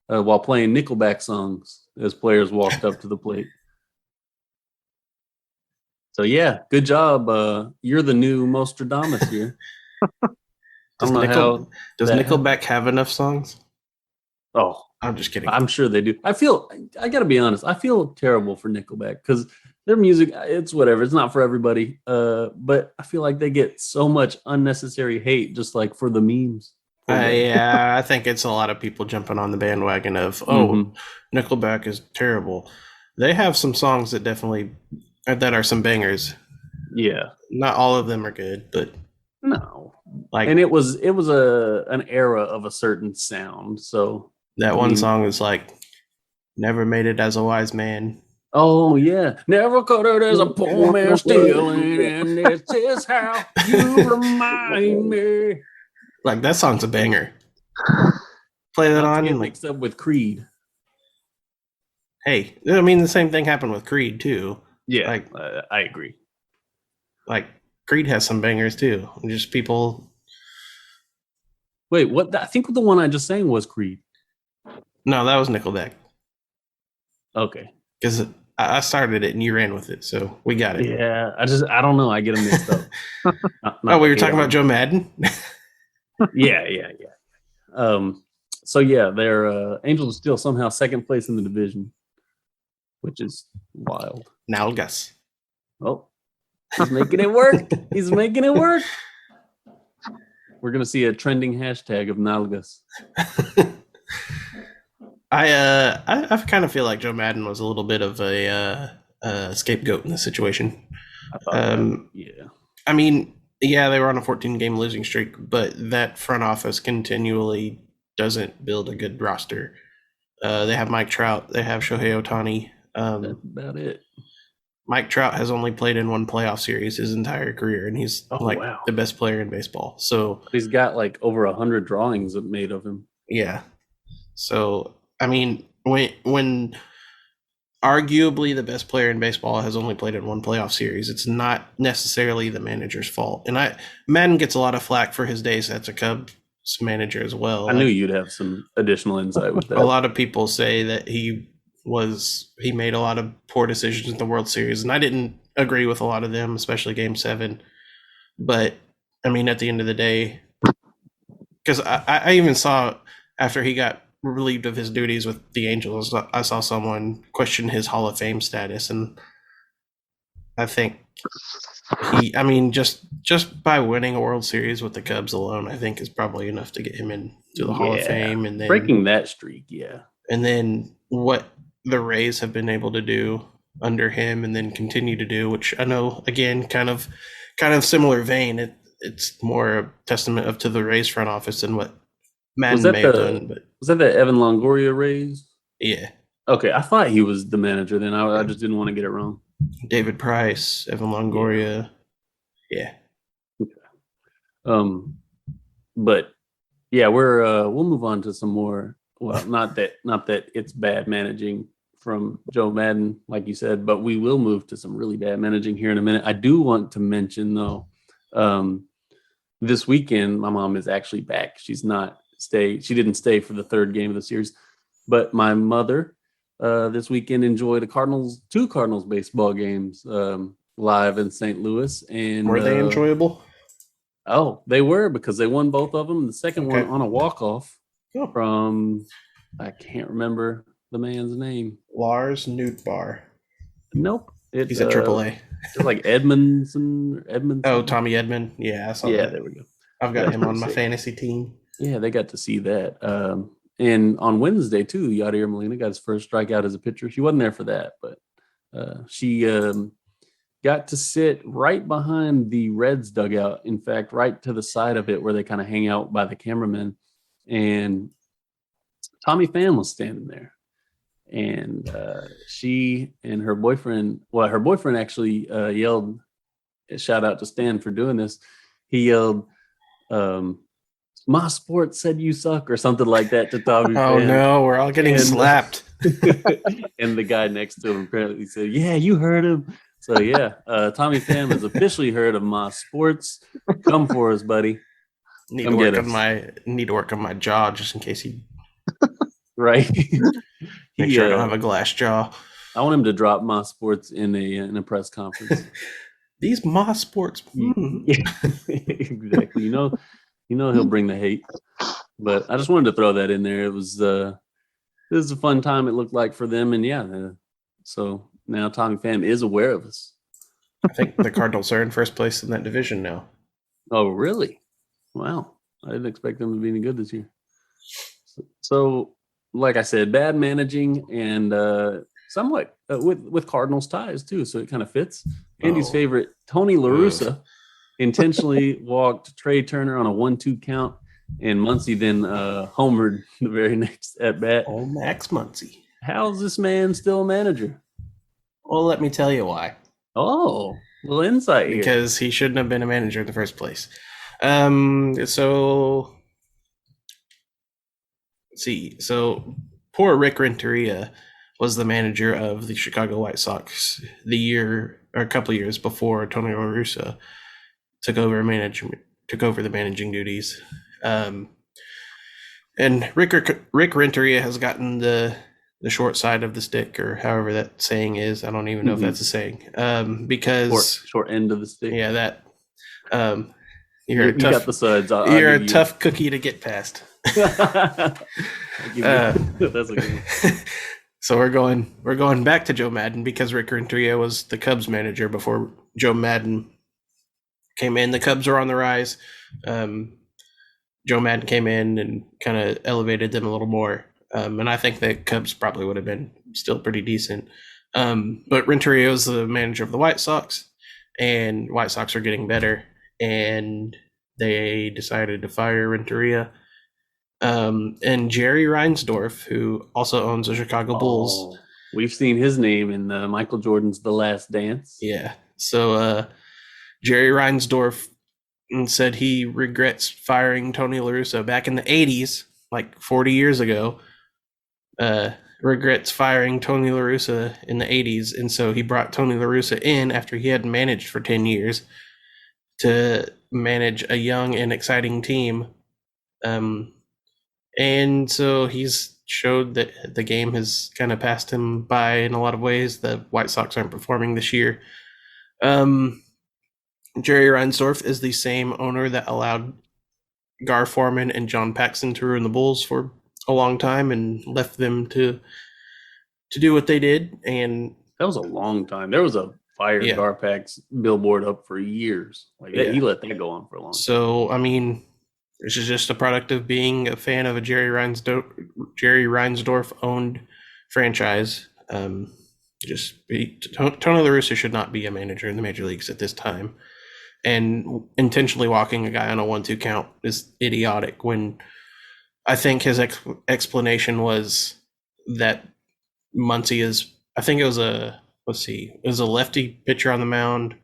while playing Nickelback songs as players walked up to the plate. So, yeah, good job. You're the new Nostradamus here. Does Nickelback have enough songs? Oh, I'm just kidding. I'm sure they do. I got to be honest, I feel terrible for Nickelback because their music, it's whatever. It's not for everybody. But I feel like they get so much unnecessary hate just like for the memes. Yeah, I think it's a lot of people jumping on the bandwagon of, Nickelback is terrible. They have some songs that that are some bangers. Yeah. Not all of them are good, but... No. Like, and it was an era of a certain sound. So that one song is like, "Never made it as a wise man." Oh yeah, never could it as a poor man stealing, and this is how you remind me. Like, that song's a banger. Play that on. Get mixed up with Creed. Hey, I mean, the same thing happened with Creed too. Yeah, like I agree. Like, Creed has some bangers too. Just people. Wait, what? I think the one I just sang was Creed. No, that was Nickelback. Okay. Because I started it and you ran with it, so we got it. Yeah, I don't know. I get them mixed up. not we were talking about Joe Madden? Yeah. So yeah, their Angels are still somehow second place in the division, which is wild. Nalgas. Oh, he's making it work. He's making it work. We're gonna see a trending hashtag of Nalgas. I kind of feel like Joe Madden was a little bit of a scapegoat in this situation. Yeah. I mean, yeah, they were on a 14-game losing streak, but that front office continually doesn't build a good roster. They have Mike Trout. They have Shohei Ohtani. That's about it. Mike Trout has only played in one playoff series his entire career, and he's the best player in baseball. So he's got like over 100 drawings made of him. Yeah. So, I mean, when arguably the best player in baseball has only played in one playoff series, it's not necessarily the manager's fault. And Madden gets a lot of flack for his days as a Cubs manager as well. I knew you'd have some additional insight with that. A lot of people say that he made a lot of poor decisions in the World Series, and I didn't agree with a lot of them, especially Game 7. But I mean, at the end of the day, because I even saw after he got relieved of his duties with the Angels, I saw someone question his Hall of Fame status, and I think just by winning a World Series with the Cubs alone, I think is probably enough to get him into the Hall of Fame. And then breaking that streak, and then what the Rays have been able to do under him, and then continue to do, which I know, again, kind of similar vein. It's more a testament to the Rays front office than what Madden may have done. But was that the Evan Longoria Rays? Yeah. Okay, I thought he was the manager. Then I just didn't want to get it wrong. David Price, Evan Longoria. Yeah. Okay. But yeah, we'll move on to some more. Well, not that it's bad managing from Joe Madden, like you said, but we will move to some really bad managing here in a minute. I do want to mention though, this weekend my mom is actually back. She didn't stay for the third game of the series, but my mother this weekend enjoyed two Cardinals baseball games live in St. Louis. And were they enjoyable? Oh, they were, because they won both of them. The second one on a walk-off from, I can't remember the man's name. Lars Nootbaar. Nope. He's at AAA. It's like Edmondson. Oh, Tommy Edman. Yeah, I saw that. Yeah, there we go. I've got him on my fantasy team. Yeah, they got to see that. And on Wednesday, too, Yadier Molina got his first strikeout as a pitcher. She wasn't there for that, but she got to sit right behind the Reds dugout. In fact, right to the side of it where they kind of hang out by the cameramen. And Tommy Pham was standing there. And she and her boyfriend actually yelled, shout out to Stan for doing this. He yelled, "My Sports said you suck," or something like that to Tommy Pham. Oh no, we're all getting slapped. And the guy next to him apparently said, "Yeah, you heard him." So yeah, Tommy Pham has officially heard of My Sports. Come for us, buddy. Need to work on my jaw just in case he. Right. Make sure I don't have a glass jaw. I want him to drop My Sports in a press conference. These My Sports. Yeah, exactly. You know he'll bring the hate. But I just wanted to throw that in there. It was a fun time, it looked like, for them, and so now Tommy Pham is aware of us. I think the Cardinals are in first place in that division now. Oh, really? Wow. I didn't expect them to be any good this year. So like I said, bad managing and somewhat with Cardinals ties too, so it kind of fits. Andy's favorite, Tony La Russa. intentionally walked Trey Turner on a 1-2 count, and Muncy then homered the very next at bat. Oh, Max Muncy. How's this man still a manager? Well, let me tell you why. Oh, little insight here. Because he shouldn't have been a manager in the first place. So let's see. So poor Rick Renteria was the manager of the Chicago White Sox a couple years before Tony La Russa took over the managing duties. And Rick Renteria has gotten the short side of the stick, or however that saying is. I don't even know if that's a saying. Because short end of the stick. Yeah, that. You got the suds. You're a tough cookie to get past. That's a good one. So we're going back to Joe Madden, because Rick Renteria was the Cubs manager before Joe Madden came in. The Cubs are on the rise. Joe Madden came in and kind of elevated them a little more. And I think the Cubs probably would have been still pretty decent. But Renteria was the manager of the White Sox, and White Sox are getting better, and they decided to fire Renteria. And Jerry Reinsdorf, who also owns the Chicago Bulls. We've seen his name in Michael Jordan's The Last Dance. Yeah. So Jerry Reinsdorf said he regrets firing Tony La Russa back in the 80s, like 40 years ago. Regrets firing Tony La Russa in the 80s. And so he brought Tony La Russa in after he had managed for 10 years to manage a young and exciting team. And so he's showed that the game has kind of passed him by in a lot of ways. The White Sox aren't performing this year. Jerry Reinsdorf is the same owner that allowed Gar Forman and John Paxson to ruin the Bulls for a long time and left them to do what they did. And that was a long time. There was a fire Garpax billboard up for years. He let that go on for a long time. So, I mean, this is just a product of being a fan of a Jerry Reinsdorf owned franchise. Tony La Russa should not be a manager in the major leagues at this time. And intentionally walking a guy on a 1-2 count is idiotic, when I think his explanation was that Muncy it was a lefty pitcher on the mound.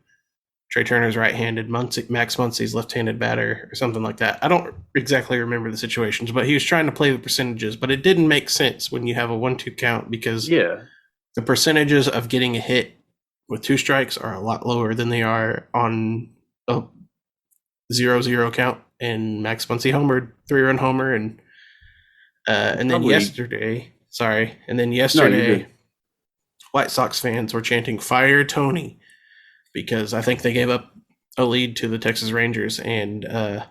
Trey Turner's right-handed, Max Muncy's left-handed batter, or something like that. I don't exactly remember the situations, but he was trying to play the percentages, but it didn't make sense when you have a 1-2 count, because the percentages of getting a hit with 2 strikes are a lot lower than they are on a 0-0 count. And Max Muncy homered, 3-run homer, and then yesterday, White Sox fans were chanting "Fire Tony," because I think they gave up a lead to the Texas Rangers, and I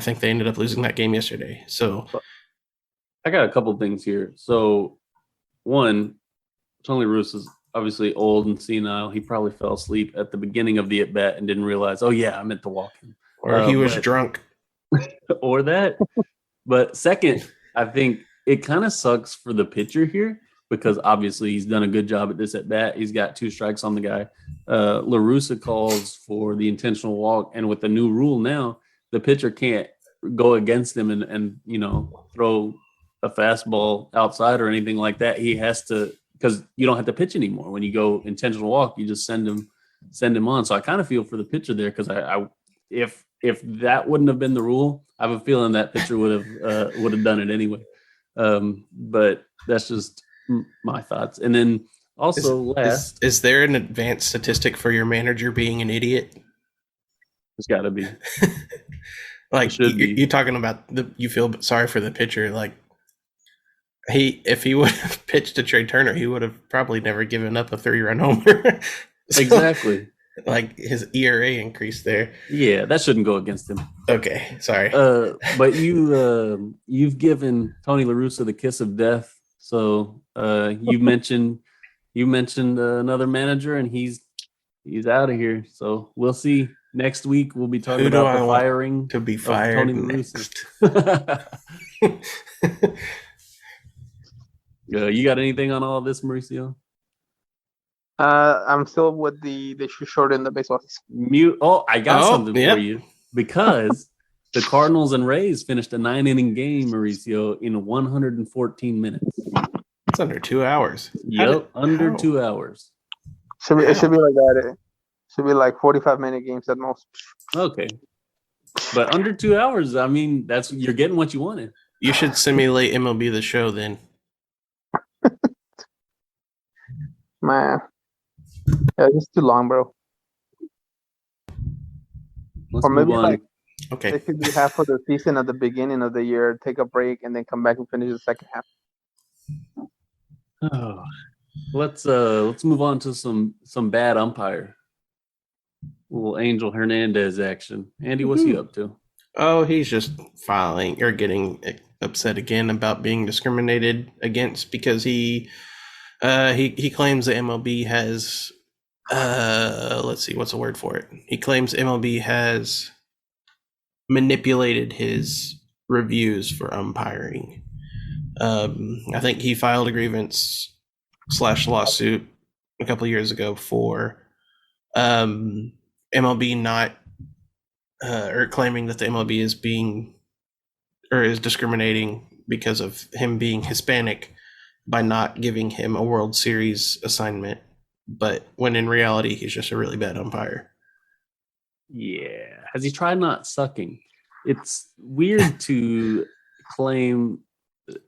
think they ended up losing that game yesterday. So I got a couple things here. So one, Tony Russa's obviously old and senile. He probably fell asleep at the beginning of the at-bat and didn't realize, I meant to walk him. Or he was drunk. Or that. But second, I think it kind of sucks for the pitcher here, because obviously he's done a good job at this at bat. He's got 2 strikes on the guy. La Russa calls for the intentional walk, and with the new rule now, the pitcher can't go against him and throw a fastball outside or anything like that. He has to, because you don't have to pitch anymore. When you go intentional walk, you just send him on. So I kind of feel for the pitcher there, because if that wouldn't have been the rule, I have a feeling that pitcher would have done it anyway. But that's just my thoughts. And then also is there an advanced statistic for your manager being an idiot? There's got to be. Like, you're talking about you feel sorry for the pitcher. Like, if he would have pitched to Trey Turner, he would have probably never given up a 3-run homer. Exactly. Like, his ERA increased there. Yeah, that shouldn't go against him. Okay, sorry. But you've given Tony La Russa the kiss of death. So you mentioned another manager, and he's out of here. So we'll see. Next week we'll be talking about the firing to be fired of Tony La Russa. You got anything on all of this, Mauricio? I'm still with the shoe short in the baseball. Mute. Oh, I got something yeah. for you because the Cardinals and Rays finished a 9-inning game, Mauricio, in 114 minutes. It's under 2 hours. Yep, under 2 hours. It should be like that. It should be like 45-minute games at most. Okay. But under 2 hours, I mean, you're getting what you wanted. You should simulate MLB The Show then. Man. Yeah, it's too long, bro. Let's or maybe move on. like they should do half of the season at the beginning of the year, take a break, and then come back and finish the second half. Oh, let's move on to some bad umpire. Little Angel Hernandez action. Andy, what's he up to? Oh, he's just filing or getting upset again about being discriminated against because he claims the MLB has let's see, what's the word for it? He claims MLB has manipulated his reviews for umpiring. I think he filed a grievance / lawsuit a couple of years ago for MLB not or claiming that the MLB is is discriminating because of him being Hispanic by not giving him a World Series assignment, but when in reality he's just a really bad umpire. Yeah. Has he tried not sucking? It's weird to claim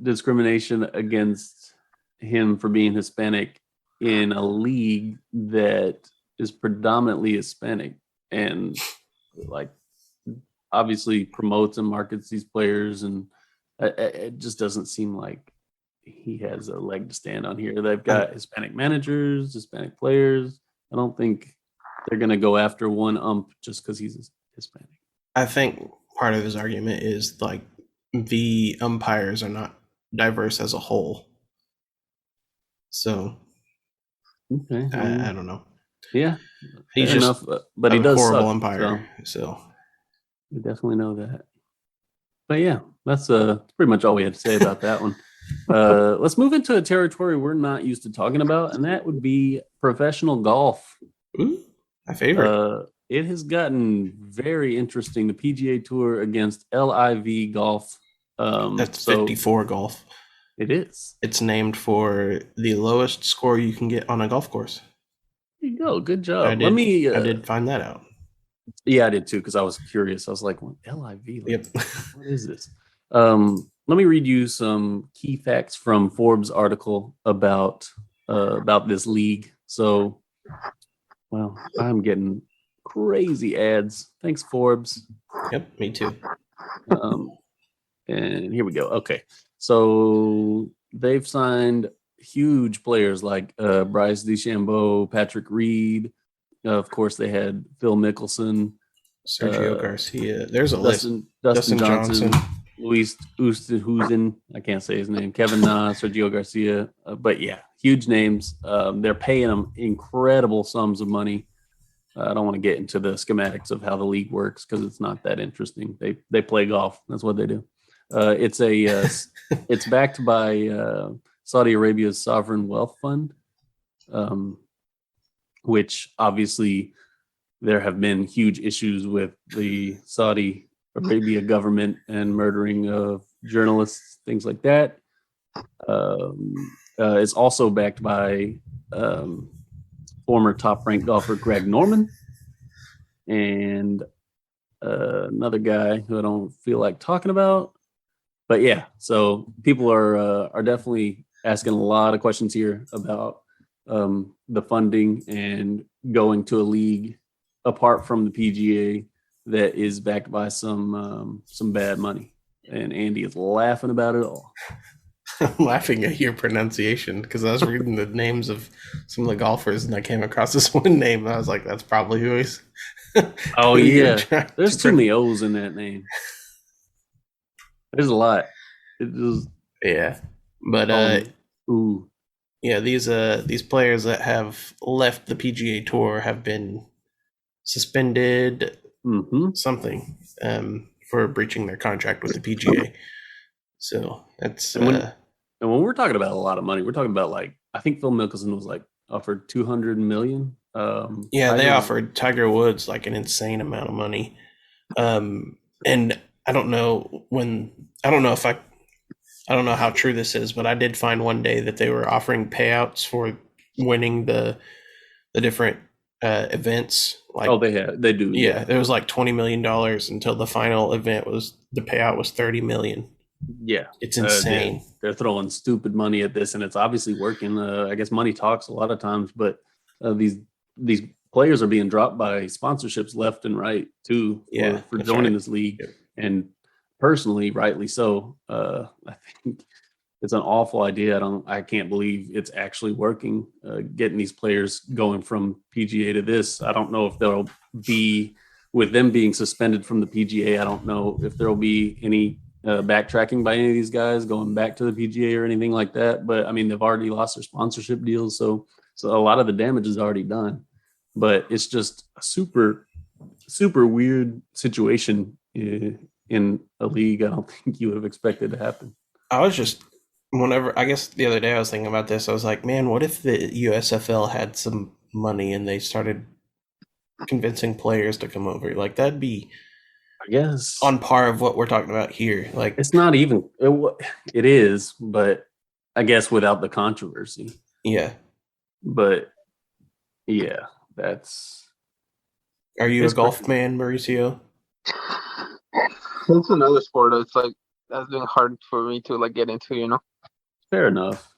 discrimination against him for being Hispanic in a league that is predominantly Hispanic and like obviously promotes and markets these players, and it just doesn't seem like he has a leg to stand on here. They've got Hispanic managers, Hispanic players. I don't think they're going to go after one ump just because he's Hispanic. I think part of his argument is like the umpires are not diverse as a whole. So okay, I don't know. Yeah, he's just enough, but he does horrible suck, umpire. So we definitely know that. But yeah, that's pretty much all we had to say about that one. Let's move into a territory we're not used to talking about, and that would be professional golf. Ooh, my favorite. It has gotten very interesting. The PGA Tour against LIV Golf. That's 54 golf. It is. It's named for the lowest score you can get on a golf course. There you go. Good job. I did find that out. Yeah, I did too, because I was curious. I was like, well, LIV? Yep. What is this? Let me read you some key facts from Forbes' article about this league. So, well, I'm getting crazy ads. Thanks, Forbes. Yep, me too. And here we go. Okay, so they've signed huge players like Bryce DeChambeau, Patrick Reed. Of course, they had Phil Mickelson, Sergio Garcia. There's a Dustin Johnson, Luis Oosthuizen. I can't say his name. Kevin Na, Sergio Garcia. But yeah, huge names. They're paying them incredible sums of money. I don't want to get into the schematics of how the league works because it's not that interesting. They play golf. That's what they do. It's backed by Saudi Arabia's sovereign wealth fund, which obviously there have been huge issues with the Saudi Arabia government and murdering of journalists, things like that. It's also backed by former top-ranked golfer Greg Norman and another guy who I don't feel like talking about. But yeah, so people are definitely asking a lot of questions here about the funding and going to a league apart from the PGA that is backed by some bad money. And Andy is laughing about it all. I'm laughing at your pronunciation because I was reading the names of some of the golfers and I came across this one name and I was like, that's probably who he's. Oh yeah, there's too many O's in that name. There's a lot. Yeah, but yeah, these players that have left the PGA Tour have been suspended something for breaching their contract with the PGA. So that's and when we're talking about a lot of money, we're talking about like I think Phil Mickelson was like offered 200 million. They offered Tiger Woods like an insane amount of money. And I don't know how true this is, but I did find one day that they were offering payouts for winning the different events. Like, they do. Yeah, it was like $20 million until the final event the payout was $30 million. Yeah, it's insane. They're throwing stupid money at this, and it's obviously working. I guess money talks a lot of times, but these players are being dropped by sponsorships left and right too for joining this league. Yep. And personally, rightly so. I think it's an awful idea. I can't believe it's actually working. Getting these players going from PGA to this. I don't know if there'll be, with them being suspended from the PGA, I don't know if there'll be any backtracking by any of these guys going back to the PGA or anything like that. But I mean, they've already lost their sponsorship deals, so a lot of the damage is already done. But it's just a super, super weird situation in a league. I don't think you would have expected to happen. I guess the other day I was thinking about this. I was like, man, what if the USFL had some money and they started convincing players to come over? Like, that'd be, I guess, on par of what we're talking about here. Like, it's not even, it is, but I guess without the controversy. Yeah. But yeah, that's. Are you a golf man, Mauricio? It's another sport that's been hard for me to like get into, you know. Fair enough.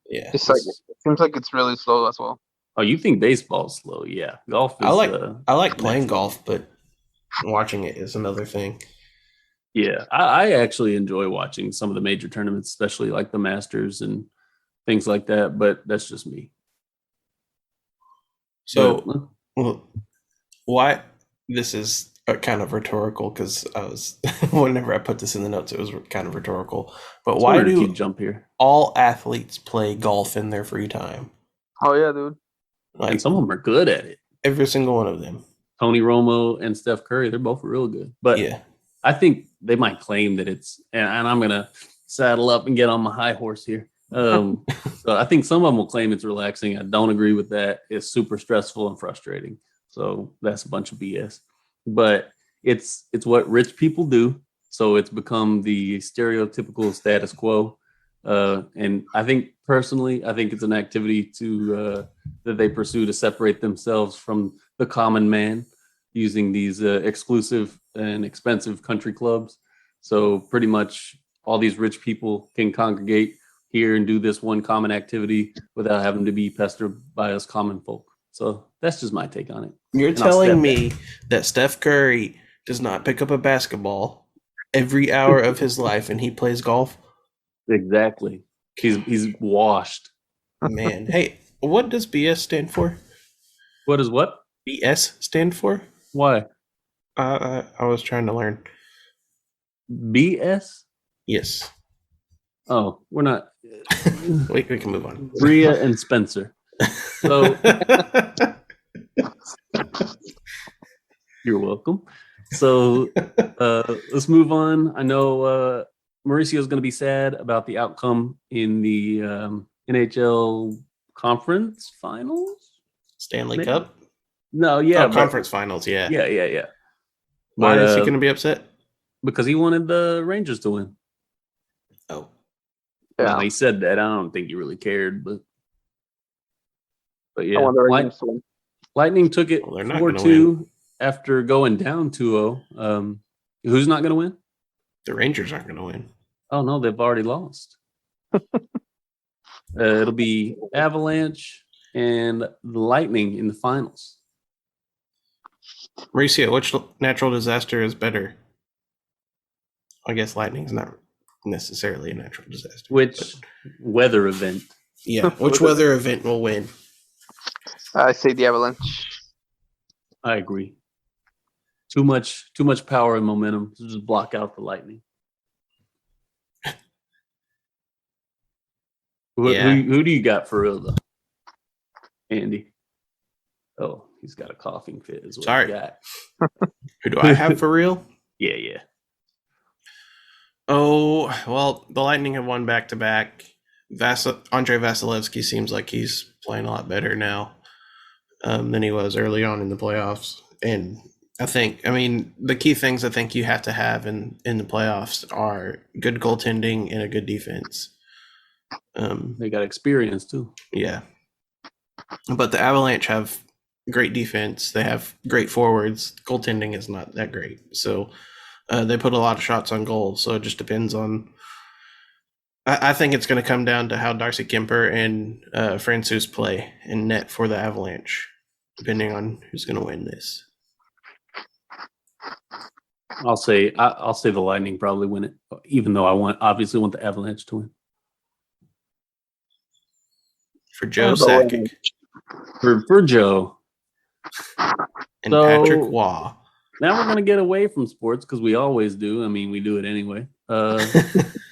Yeah. It's like, it seems like it's really slow as well. Oh, you think baseball's slow? Yeah. Golf is, I like playing golf, but watching it is another thing. Yeah. I actually enjoy watching some of the major tournaments, especially like the Masters and things like that, but that's just me. So, why this is kind of rhetorical, because whenever I put this in the notes, it was kind of rhetorical. But why do jump here? All athletes play golf in their free time? Oh yeah, dude. Like, and some of them are good at it. Every single one of them. Tony Romo and Steph Curry, they're both real good. But yeah, I think they might claim that it's, and I'm gonna saddle up and get on my high horse here. So I think some of them will claim it's relaxing. I don't agree with that. It's super stressful and frustrating. So that's a bunch of BS. But it's what rich people do. So it's become the stereotypical status quo. And I think personally, it's an activity that they pursue to separate themselves from the common man using these exclusive and expensive country clubs. So pretty much all these rich people can congregate here and do this one common activity without having to be pestered by us common folk. So that's just my take on it. You're telling me that Steph Curry does not pick up a basketball every hour of his life and he plays golf? Exactly. He's washed. Man, hey, what does BS stand for? What is what? BS stand for? Why? I was trying to learn. BS? Yes. Oh, we're not. we can move on. Bria and Spencer. So you're welcome. So let's move on. I know Mauricio is going to be sad about the outcome in the NHL Conference Finals. Stanley Cup? No, yeah. Conference Finals, yeah. Yeah. Why is he going to be upset? Because he wanted the Rangers to win. Oh. Yeah. No, he said that. I don't think he really cared, but yeah. Lightning took it 4-2 after going down 2-0. Who's not going to win? The Rangers aren't going to win. Oh, no, they've already lost. It'll be Avalanche and the Lightning in the finals. Mauricio, which natural disaster is better? I guess lightning is not necessarily a natural disaster. Which weather event? Yeah, which weather event will win? I say the Avalanche. I agree. Too much power and momentum to just block out the Lightning. Who do you got for real, though? Andy. Oh, he's got a coughing fit. Is what Sorry. He got. Who do I have for real? Yeah. Oh, well, the Lightning have won back-to-back. Andre Vasilevsky seems like he's playing a lot better now than he was early on in the playoffs. And the key things I think you have to have in the playoffs are good goaltending and a good defense. They got experience too. Yeah. But the Avalanche have great defense. They have great forwards. Goaltending is not that great. So they put a lot of shots on goal. So it just depends on. I think it's going to come down to how Darcy Kemper and Francouz play in net for the Avalanche, depending on who's going to win this. I'll say the Lightning probably win it, even though I obviously want the Avalanche to win. For Joe Sakic. For Joe. And Patrick Waugh. Now we're going to get away from sports because we always do. I mean, we do it anyway.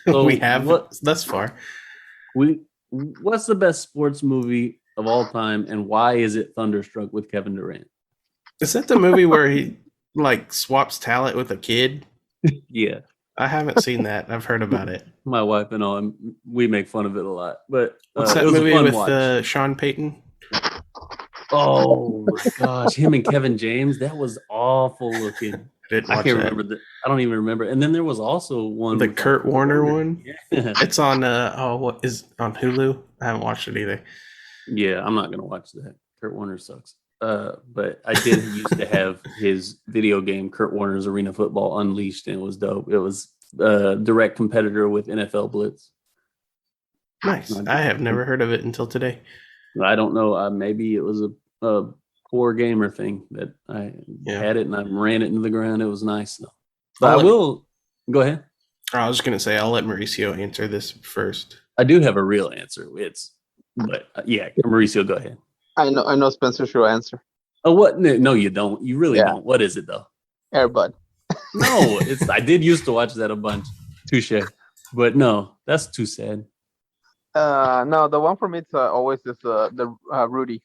So we have thus far. What's the best sports movie of all time, and why is it Thunderstruck with Kevin Durant? Is that the movie where he swaps talent with a kid? Yeah. I haven't seen that. I've heard about it. My wife and all, we make fun of it a lot. But what's that movie with Sean Payton? Oh my gosh, him and Kevin James. That was awful looking. I can't remember that. I don't even remember. And then there was also one, the Kurt Warner one. Yeah. It's on what is on Hulu? I haven't watched it either. Yeah, I'm not gonna watch that. Kurt Warner sucks. But I did used to have his video game, Kurt Warner's Arena Football Unleashed, and it was dope. It was a direct competitor with NFL Blitz. Nice. I have never heard of it until today. I don't know. Maybe it was a poor gamer thing that I had it and I ran it into the ground. It was nice though. But I will go ahead. I was just gonna say I'll let Mauricio answer this first. I do have a real answer. Mauricio, go ahead. I know Spencer should answer. Oh, what? No, you don't. You really don't. What is it though? Air Bud. No, I did used to watch that a bunch. Touche. But no, that's too sad. No, the one for me it's always is the Rudy.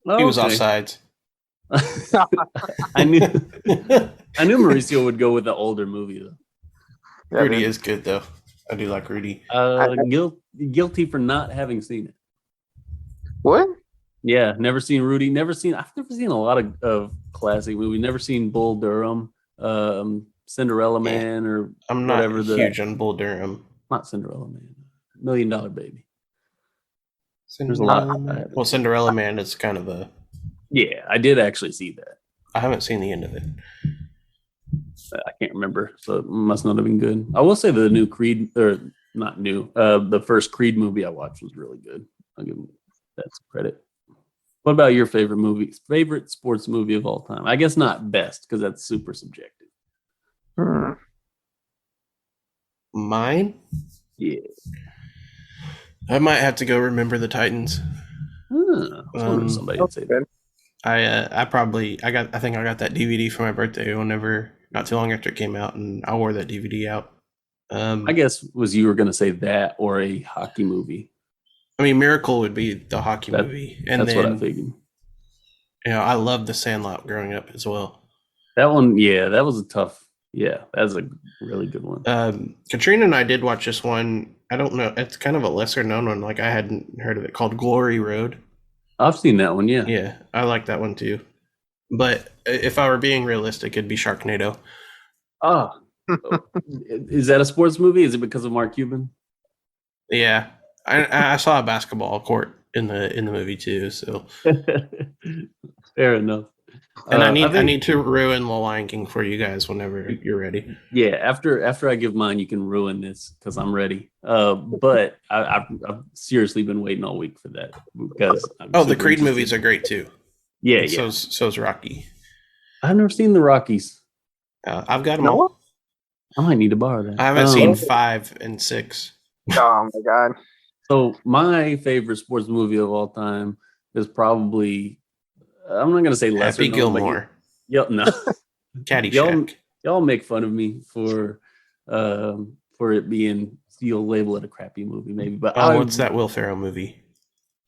Oh, he was offsides. I knew Mauricio would go with the older movie though. Yeah, Rudy is good though. I do like Rudy. Guilty for not having seen it. What? Yeah, never seen Rudy. I've never seen a lot of classic movies. Never seen Bull Durham, Cinderella Man, or I'm not huge on Bull Durham. Not Cinderella Man, $1 Million Baby. There's a lot. Well, Cinderella Man is kind of a. Yeah, I did actually see that. I haven't seen the end of it. I can't remember, so it must not have been good. I will say the new Creed, or not new, the first Creed movie I watched was really good. I'll give that some credit. What about your favorite sports movie of all time? I guess not best, because that's super subjective. Mine? Yeah. I might have to go Remember the Titans. Somebody would say that. I think I got that DVD for my birthday not too long after it came out, and I wore that DVD out. I guess you were going to say that or a hockey movie. I mean, Miracle would be the hockey movie. And that's what I figured. I loved The Sandlot growing up as well. That one, that was a tough. Yeah, that's a really good one. Katrina and I did watch this one. I don't know. It's kind of a lesser known one. Like I hadn't heard of it, called Glory Road. I've seen that one, yeah. Yeah, I like that one too. But if I were being realistic, it'd be Sharknado. Oh. Is that a sports movie? Is it because of Mark Cuban? Yeah. I saw a basketball court in the movie too, so fair enough. And I need to ruin The Lion King for you guys whenever you're ready. Yeah, after I give mine, you can ruin this because I'm ready. But I've seriously been waiting all week for that because the Creed movies are great too. Yeah, So's Rocky. I've never seen the Rockies. I've got them all. I might need to borrow that. I haven't seen 5 and 6. Oh my god! So my favorite sports movie of all time is probably, I'm not going to say lesser. Happy Gilmore. No. Caddyshack. Y'all make fun of me for it being, you'll label it a crappy movie maybe. But what's that Will Ferrell movie?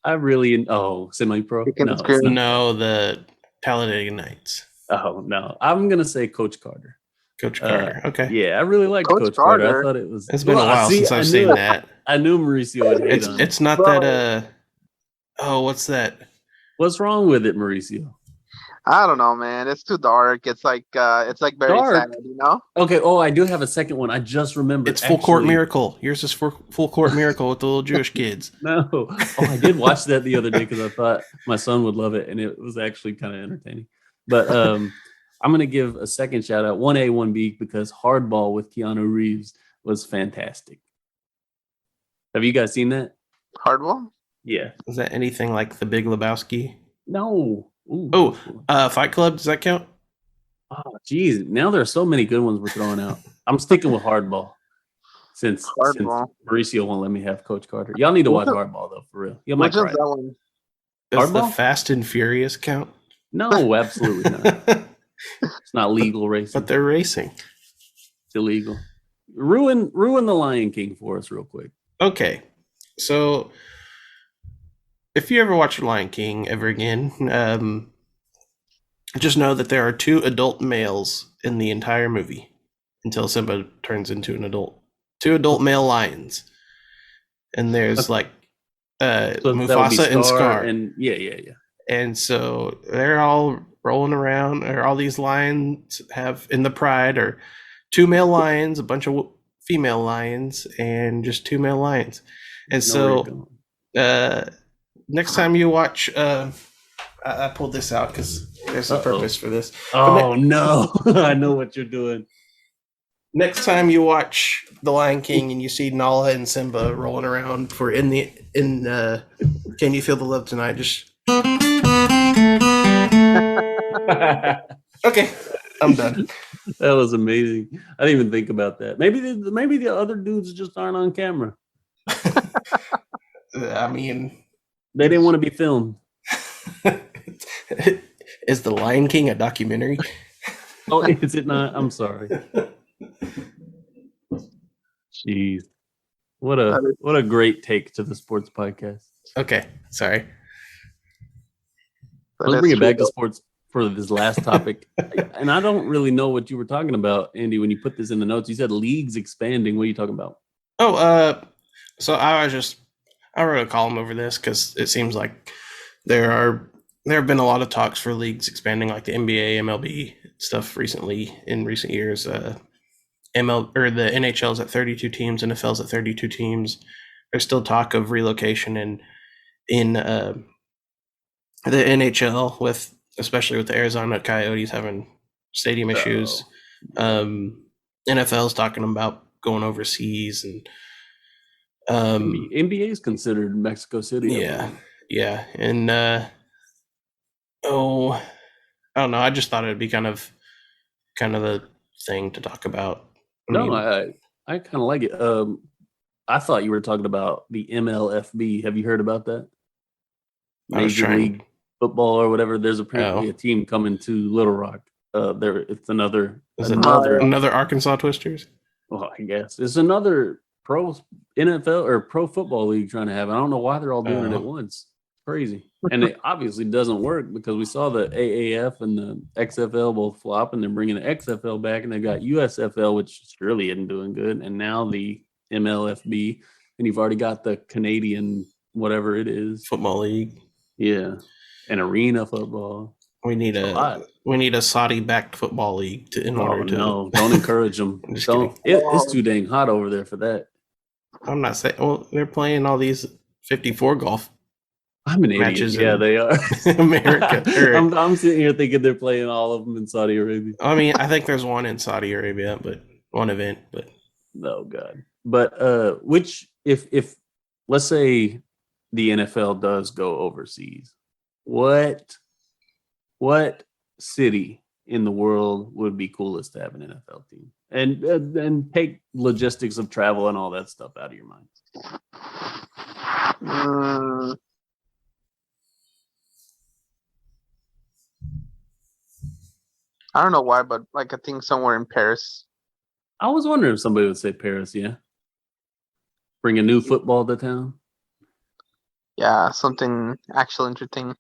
Semi-pro? No, the Talladega Nights. Oh, no. I'm going to say Coach Carter. Coach Carter. Okay. Yeah, I really liked Coach Carter. I thought it was. It's been a while since I've seen that. I knew Mauricio would hate on it. It's not that. What's that? What's wrong with it, Mauricio? I don't know, man. It's too dark. It's like very dark. sad, you know? Okay. Oh, I do have a second one. I just remembered. It's Full Court Miracle. Yours is Full Court Miracle with the little Jewish kids. No. Oh, I did watch that the other day because I thought my son would love it, and it was actually kind of entertaining. But I'm going to give a second shout out, 1A, 1B, because Hardball with Keanu Reeves was fantastic. Have you guys seen that? Hardball? Yeah. Is that anything like The Big Lebowski? No. Ooh. Oh, Fight Club, does that count? Oh, geez. Now there are so many good ones we're throwing out. I'm sticking with Hardball since Mauricio won't let me have Coach Carter. Y'all need to watch Hardball, though, for real. You might cry. That one? Does the Fast and Furious count? No, absolutely not. It's not legal racing. But they're racing. It's illegal. Ruin the Lion King for us real quick. Okay. So if you ever watch Lion King ever again, just know that there are 2 adult males in the entire movie until Simba turns into an adult. 2 adult male lions. And there's so Mufasa and Scar. And yeah. And so they're all rolling around, or all these lions have in the pride, or 2 male lions, a bunch of female lions, and just 2 male lions. And so next time you watch, I pulled this out because there's a purpose for this. No, I know what you're doing. Next time you watch The Lion King and you see Nala and Simba rolling around for Can You Feel the Love Tonight? Just okay, I'm done. That was amazing. I didn't even think about that. Maybe the other dudes just aren't on camera. I mean, they didn't want to be filmed. Is The Lion King a documentary? Oh, is it not? I'm sorry. Jeez. What a great take to the sports podcast. Okay, sorry. Let's bring it back to sports for this last topic. And I don't really know what you were talking about, Andy, when you put this in the notes. You said leagues expanding. What are you talking about? So I wrote a column over this because it seems like there have been a lot of talks for leagues expanding, like the NBA, MLB stuff in recent years. The NHL's at 32 teams, NFL's at 32 teams. There's still talk of relocation in the NHL, especially with the Arizona Coyotes having stadium issues. NFL's talking about going overseas, and NBA is considered Mexico City. Yeah, and I don't know. I just thought it'd be kind of a thing to talk about. I kind of like it. I thought you were talking about the MLFB. Have you heard about that? Major League Football or whatever. There's apparently a team coming to Little Rock. It's another Arkansas Twisters. Well, I guess it's another pro NFL or pro football league trying to have. I don't know why they're all doing it at once. Crazy. And it obviously doesn't work because we saw the AAF and the XFL both flop, and they're bringing the XFL back, and they got USFL, which surely isn't doing good, and now the MLFB, and you've already got the Canadian whatever it is football league. Yeah, and arena football. We need a Saudi-backed football league No, don't encourage them. It's too dang hot over there for that. I'm not saying. Well, they're playing all these 54 golf. I'm an idiot. Yeah, they are. America. I'm sitting here thinking they're playing all of them in Saudi Arabia. I mean, I think there's one in Saudi Arabia, but one event. But oh god. But which if let's say the NFL does go overseas, what city in the world would be coolest to have an NFL team? And take logistics of travel and all that stuff out of your mind. I don't know why, but I think somewhere in Paris. I was wondering if somebody would say Paris, yeah. Bring a new football to town. Yeah, something actually interesting.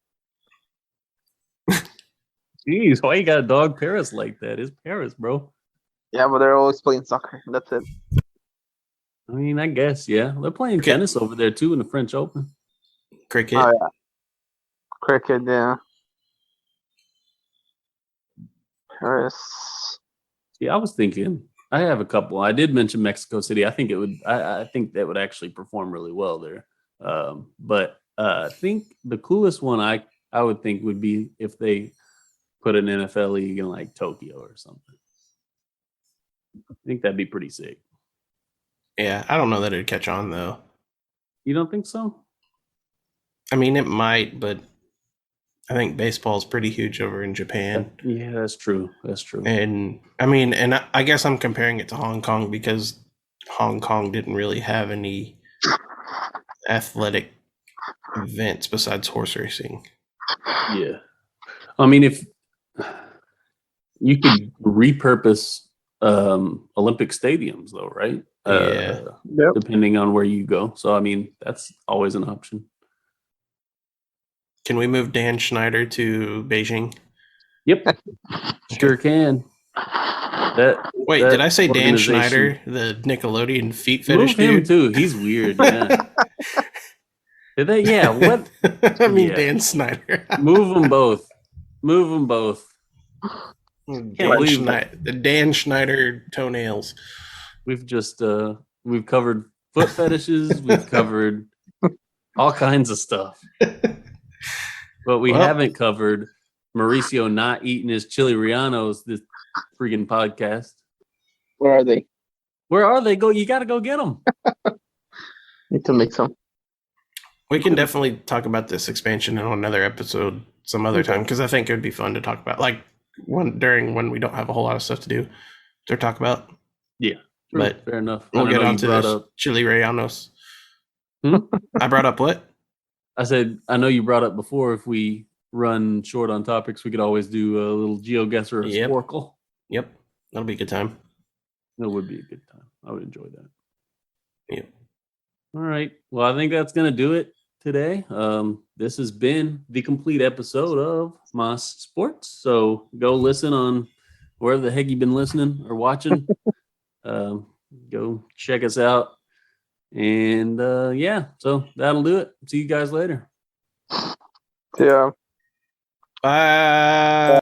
Jeez, why you got a dog Paris like that? It's Paris, bro. Yeah, but they're always playing soccer. That's it. I mean, I guess, yeah. They're playing tennis over there, too, in the French Open. Cricket. Oh, yeah. Cricket, yeah. Yeah, I was thinking. I have a couple. I did mention Mexico City. I think it would. I think that would actually perform really well there. But I think the coolest one I would think would be if they put an NFL league in like Tokyo or something. I think that'd be pretty sick. Yeah, I don't know that it'd catch on though. You don't think so? I mean, it might, but I think baseball's pretty huge over in Japan. Yeah, that's true. That's true. And I mean, and I guess I'm comparing it to Hong Kong because Hong Kong didn't really have any athletic events besides horse racing. Yeah. I mean, if you could repurpose Olympic stadiums though, right? Yeah. Depending on where you go. So, I mean, that's always an option. Can we move Dan Schneider to Beijing? Yep. Sure can. Wait, did I say Dan Schneider, the Nickelodeon feet fetish dude? Move him too. He's weird. Yeah. Did they? Yeah. What? I mean, yeah. Dan Schneider. Move them both. Move them both. The Dan Schneider toenails. We've just we've covered foot fetishes. We've covered all kinds of stuff. But we haven't covered Mauricio not eating his chili rellenos this freaking podcast. Where are they? Where are they? You got to go get them. Need to make some. We can definitely talk about this expansion in another episode some other time because I think it would be fun to talk about, like when we don't have a whole lot of stuff to do to talk about. Yeah, but fair enough. We'll get on to this chili rellenos. I brought up what? I said, I know you brought up before, if we run short on topics, we could always do a little GeoGuessr or Sporkle. Yep. That'll be a good time. That would be a good time. I would enjoy that. Yep. All right. Well, I think that's going to do it today. This has been the complete episode of Moss Sports. So go listen on wherever the heck you've been listening or watching. Go check us out. And so that'll do it. See you guys later. Yeah. Bye.